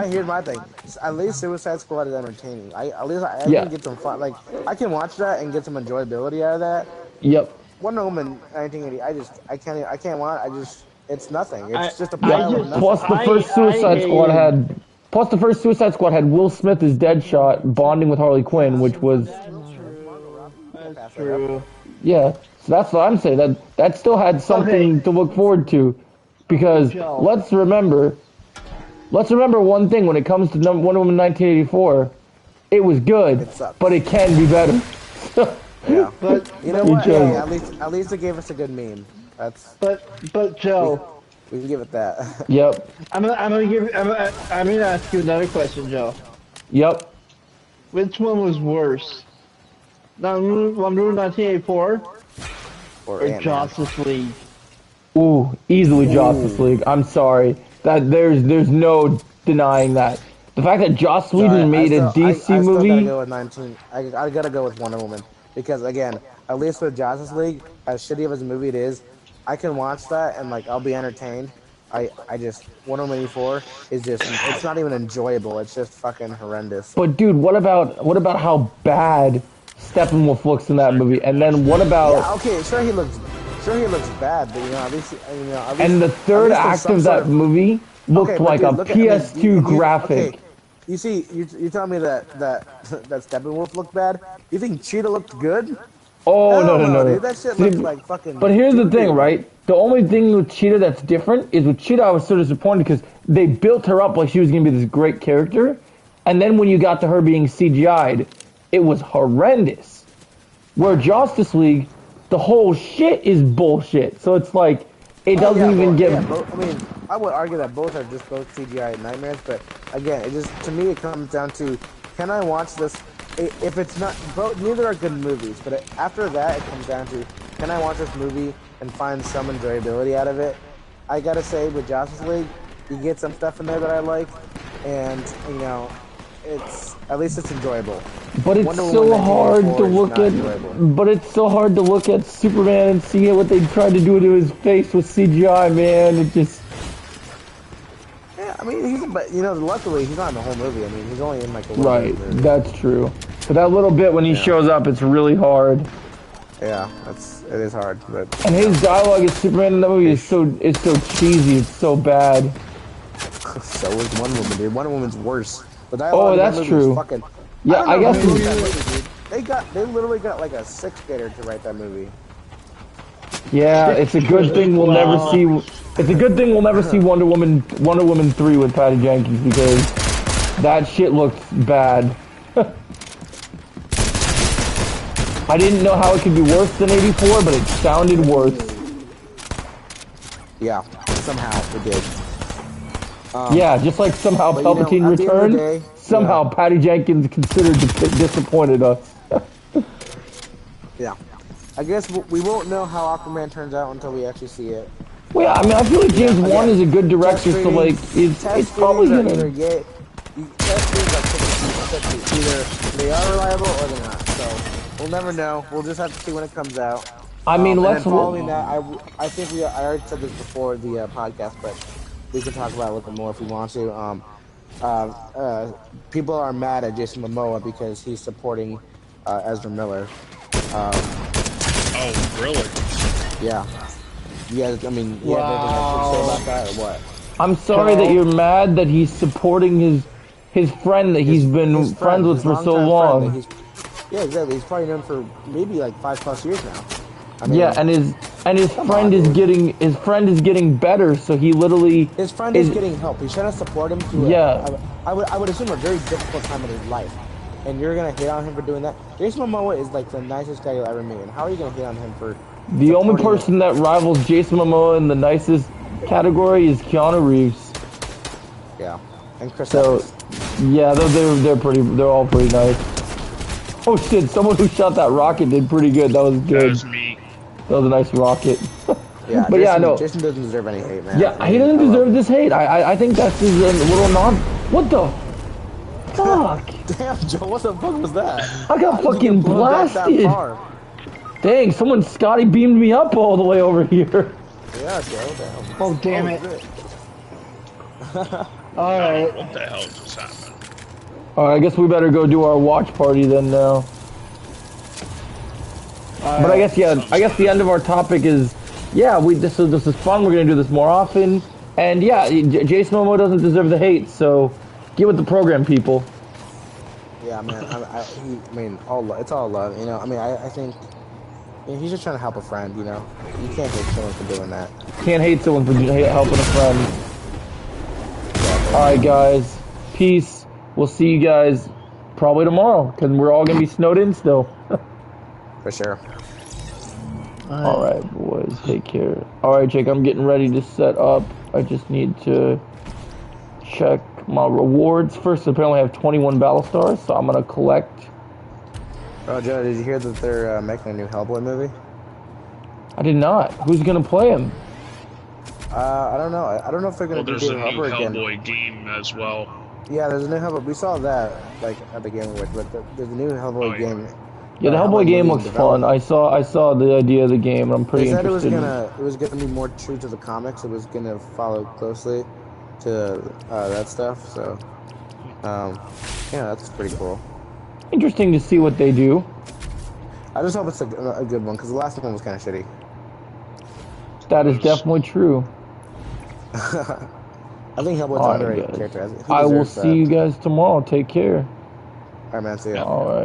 B: Here's my thing. At least Suicide Squad is entertaining. I can get some fun. Like I can watch that and get some enjoyability out of that.
A: Yep.
B: Wonder Woman 1980. I can't watch. It's nothing. It's just a pile of nothing.
A: Plus the first Suicide Squad had Will Smith as Deadshot bonding with Harley Quinn, which was.
C: That's true.
A: Yeah, so that's what I'm saying. That still had something to look forward to, because let's remember one thing when it comes to Wonder Woman 1984, it was good, but it can be better.
B: Yeah, but you know what? Hey, at least it gave us a good meme.
C: But Joe,
B: we can give it that.
A: Yep.
C: I'm gonna ask you another question, Joe.
A: Yep.
C: Which one was worse? Wonder Woman 1984 or Justice League?
A: Ooh, easily Justice League. I'm sorry. That there's no denying that. The fact that Joss Whedon made a DC movie.
B: I gotta go with Wonder Woman because again, at least with Justice League, as shitty of a movie it is, I can watch that and like I'll be entertained. I just Wonder Woman 84 is just it's not even enjoyable. It's just fucking horrendous.
A: But dude, what about how bad Steppenwolf looks in that movie? And then what about?
B: Yeah, okay, sure he looks bad, but at least
A: and the third act of that movie looked like a PS2 graphic.
B: Okay. You see, you telling me that Steppenwolf looked bad? You think Cheetah looked good?
A: Oh no,
B: dude, that shit looks like fucking.
A: But here's the thing, right? The only thing with Cheetah that's different is with Cheetah I was so disappointed because they built her up like she was gonna be this great character, and then when you got to her being CGI'd, it was horrendous. Where Justice League, the whole shit is bullshit. So it's like it doesn't even get.
B: I mean, I would argue that both are just both CGI nightmares, but again, to me it comes down to, can I watch this? If it's not, neither are good movies, but after that it comes down to, can I watch this movie and find some enjoyability out of it? I gotta say, with Justice League, you get some stuff in there that I like, and at least it's enjoyable.
A: But it's so hard to look at. But it's so hard to look at Superman and see what they tried to do to his face with CGI, man. It just.
B: Yeah, I mean, luckily he's not in the whole movie. I mean, he's only in like the
A: right. That's true. But that little bit when he shows up, it's really hard.
B: Yeah, it is hard, but
A: And his dialogue as Superman in that movie is so cheesy. It's so bad.
B: so is Wonder Woman, dude. Wonder Woman's worse. The
A: Oh,
B: dialogue in that
A: that's
B: movie
A: true.
B: is fucking.
A: Yeah, I guess.
B: Who wrote that movie, dude. They literally got like a sixth grader to write that movie.
A: Yeah, it's a good thing we'll never see. It's a good thing we'll never see Wonder Woman 3 with Patty Jenkins because that shit looks bad. I didn't know how it could be worse than 84, but it sounded worse.
B: Yeah, somehow it did.
A: Yeah, just like somehow Palpatine
B: at the end of the
A: returned,
B: day,
A: somehow Patty Jenkins considered disappointed us.
B: Yeah. I guess we won't know how Aquaman turns out until we actually see it.
A: Well, yeah, I mean, I feel like James Wan is a good director, so like, it's probably gonna.
B: Test screens are 50-50. Either they are reliable or they're not. So we'll never know. We'll just have to see when it comes out.
A: I mean,
B: let's. Following that, I think I already said this before the podcast, but we can talk about it a little bit more if we want to. People are mad at Jason Momoa because he's supporting Ezra Miller.
D: Oh, really?
B: Yeah. Yeah, I mean, you have anything else to say about that or what?
A: I'm sorry that you're mad that he's supporting his friend that he's been friends with for so long.
B: Yeah, exactly. He's probably known for maybe like 5+ years now. I mean,
A: yeah, and his friend is getting better, so he literally
B: his friend is getting help. He's trying to support him through I would assume a very difficult time in his life. And you're gonna hit on him for doing that? Jason Momoa is like the nicest guy you'll ever meet. And how are you gonna hit on him for?
A: The only person that rivals Jason Momoa in the nicest category is Keanu Reeves.
B: Yeah, and Chris.
A: So, yeah, they're all pretty nice. Oh shit! Someone who shot that rocket did pretty good. That was good.
D: That was me.
A: That was a nice rocket.
B: Yeah,
A: but
B: Jason,
A: no.
B: Jason doesn't deserve any hate, man.
A: Yeah, he doesn't deserve this hate. I think that's his little nod. What the fuck?
B: Damn, Joe, what the fuck was that?
A: I got fucking blasted. Dang, someone Scotty beamed me up all the way over here.
B: Yeah, Joe, damn.
C: Oh, damn it. Alright.
D: What the hell just happened?
A: Alright, I guess we better go do our watch party then now. But I guess, yeah, the end of our topic is, yeah, this is fun. We're going to do this more often. And yeah, Jason Momoa doesn't deserve the hate, so get with the program, people.
B: Yeah, man. I mean, it's all love, you know. I mean, I think he's just trying to help a friend, you know. You can't hate someone for doing that.
A: Can't hate someone for helping a friend. All right, guys. Peace. We'll see you guys probably tomorrow because we're all gonna be snowed in still.
B: For sure.
A: All right, boys. Take care. All right, Jake. I'm getting ready to set up. I just need to check my rewards first. Apparently, I have 21 battle stars, so I'm gonna collect.
B: Oh, Joe, did you hear that they're making a new Hellboy movie?
A: I did not. Who's gonna play him?
B: I don't know. I don't know if they're gonna do
D: there's a new
B: Hellboy
D: Hellboy game as well.
B: Yeah, there's a new Hellboy. We saw that like at the Game Awards, but there's a new Hellboy game.
A: Yeah, the Hellboy game looks fun. I saw the idea of the game, and I'm pretty interested.
B: They said it was gonna be more true to the comics. It was gonna follow closely to that stuff. So, yeah, that's pretty cool.
A: Interesting to see what they do.
B: I just hope it's a good one because the last one was kind of shitty.
A: That is definitely true.
B: I think Hellboy's an underrated character.
A: I will see you guys tomorrow. Take care.
B: Alright, man. See ya.
A: All right.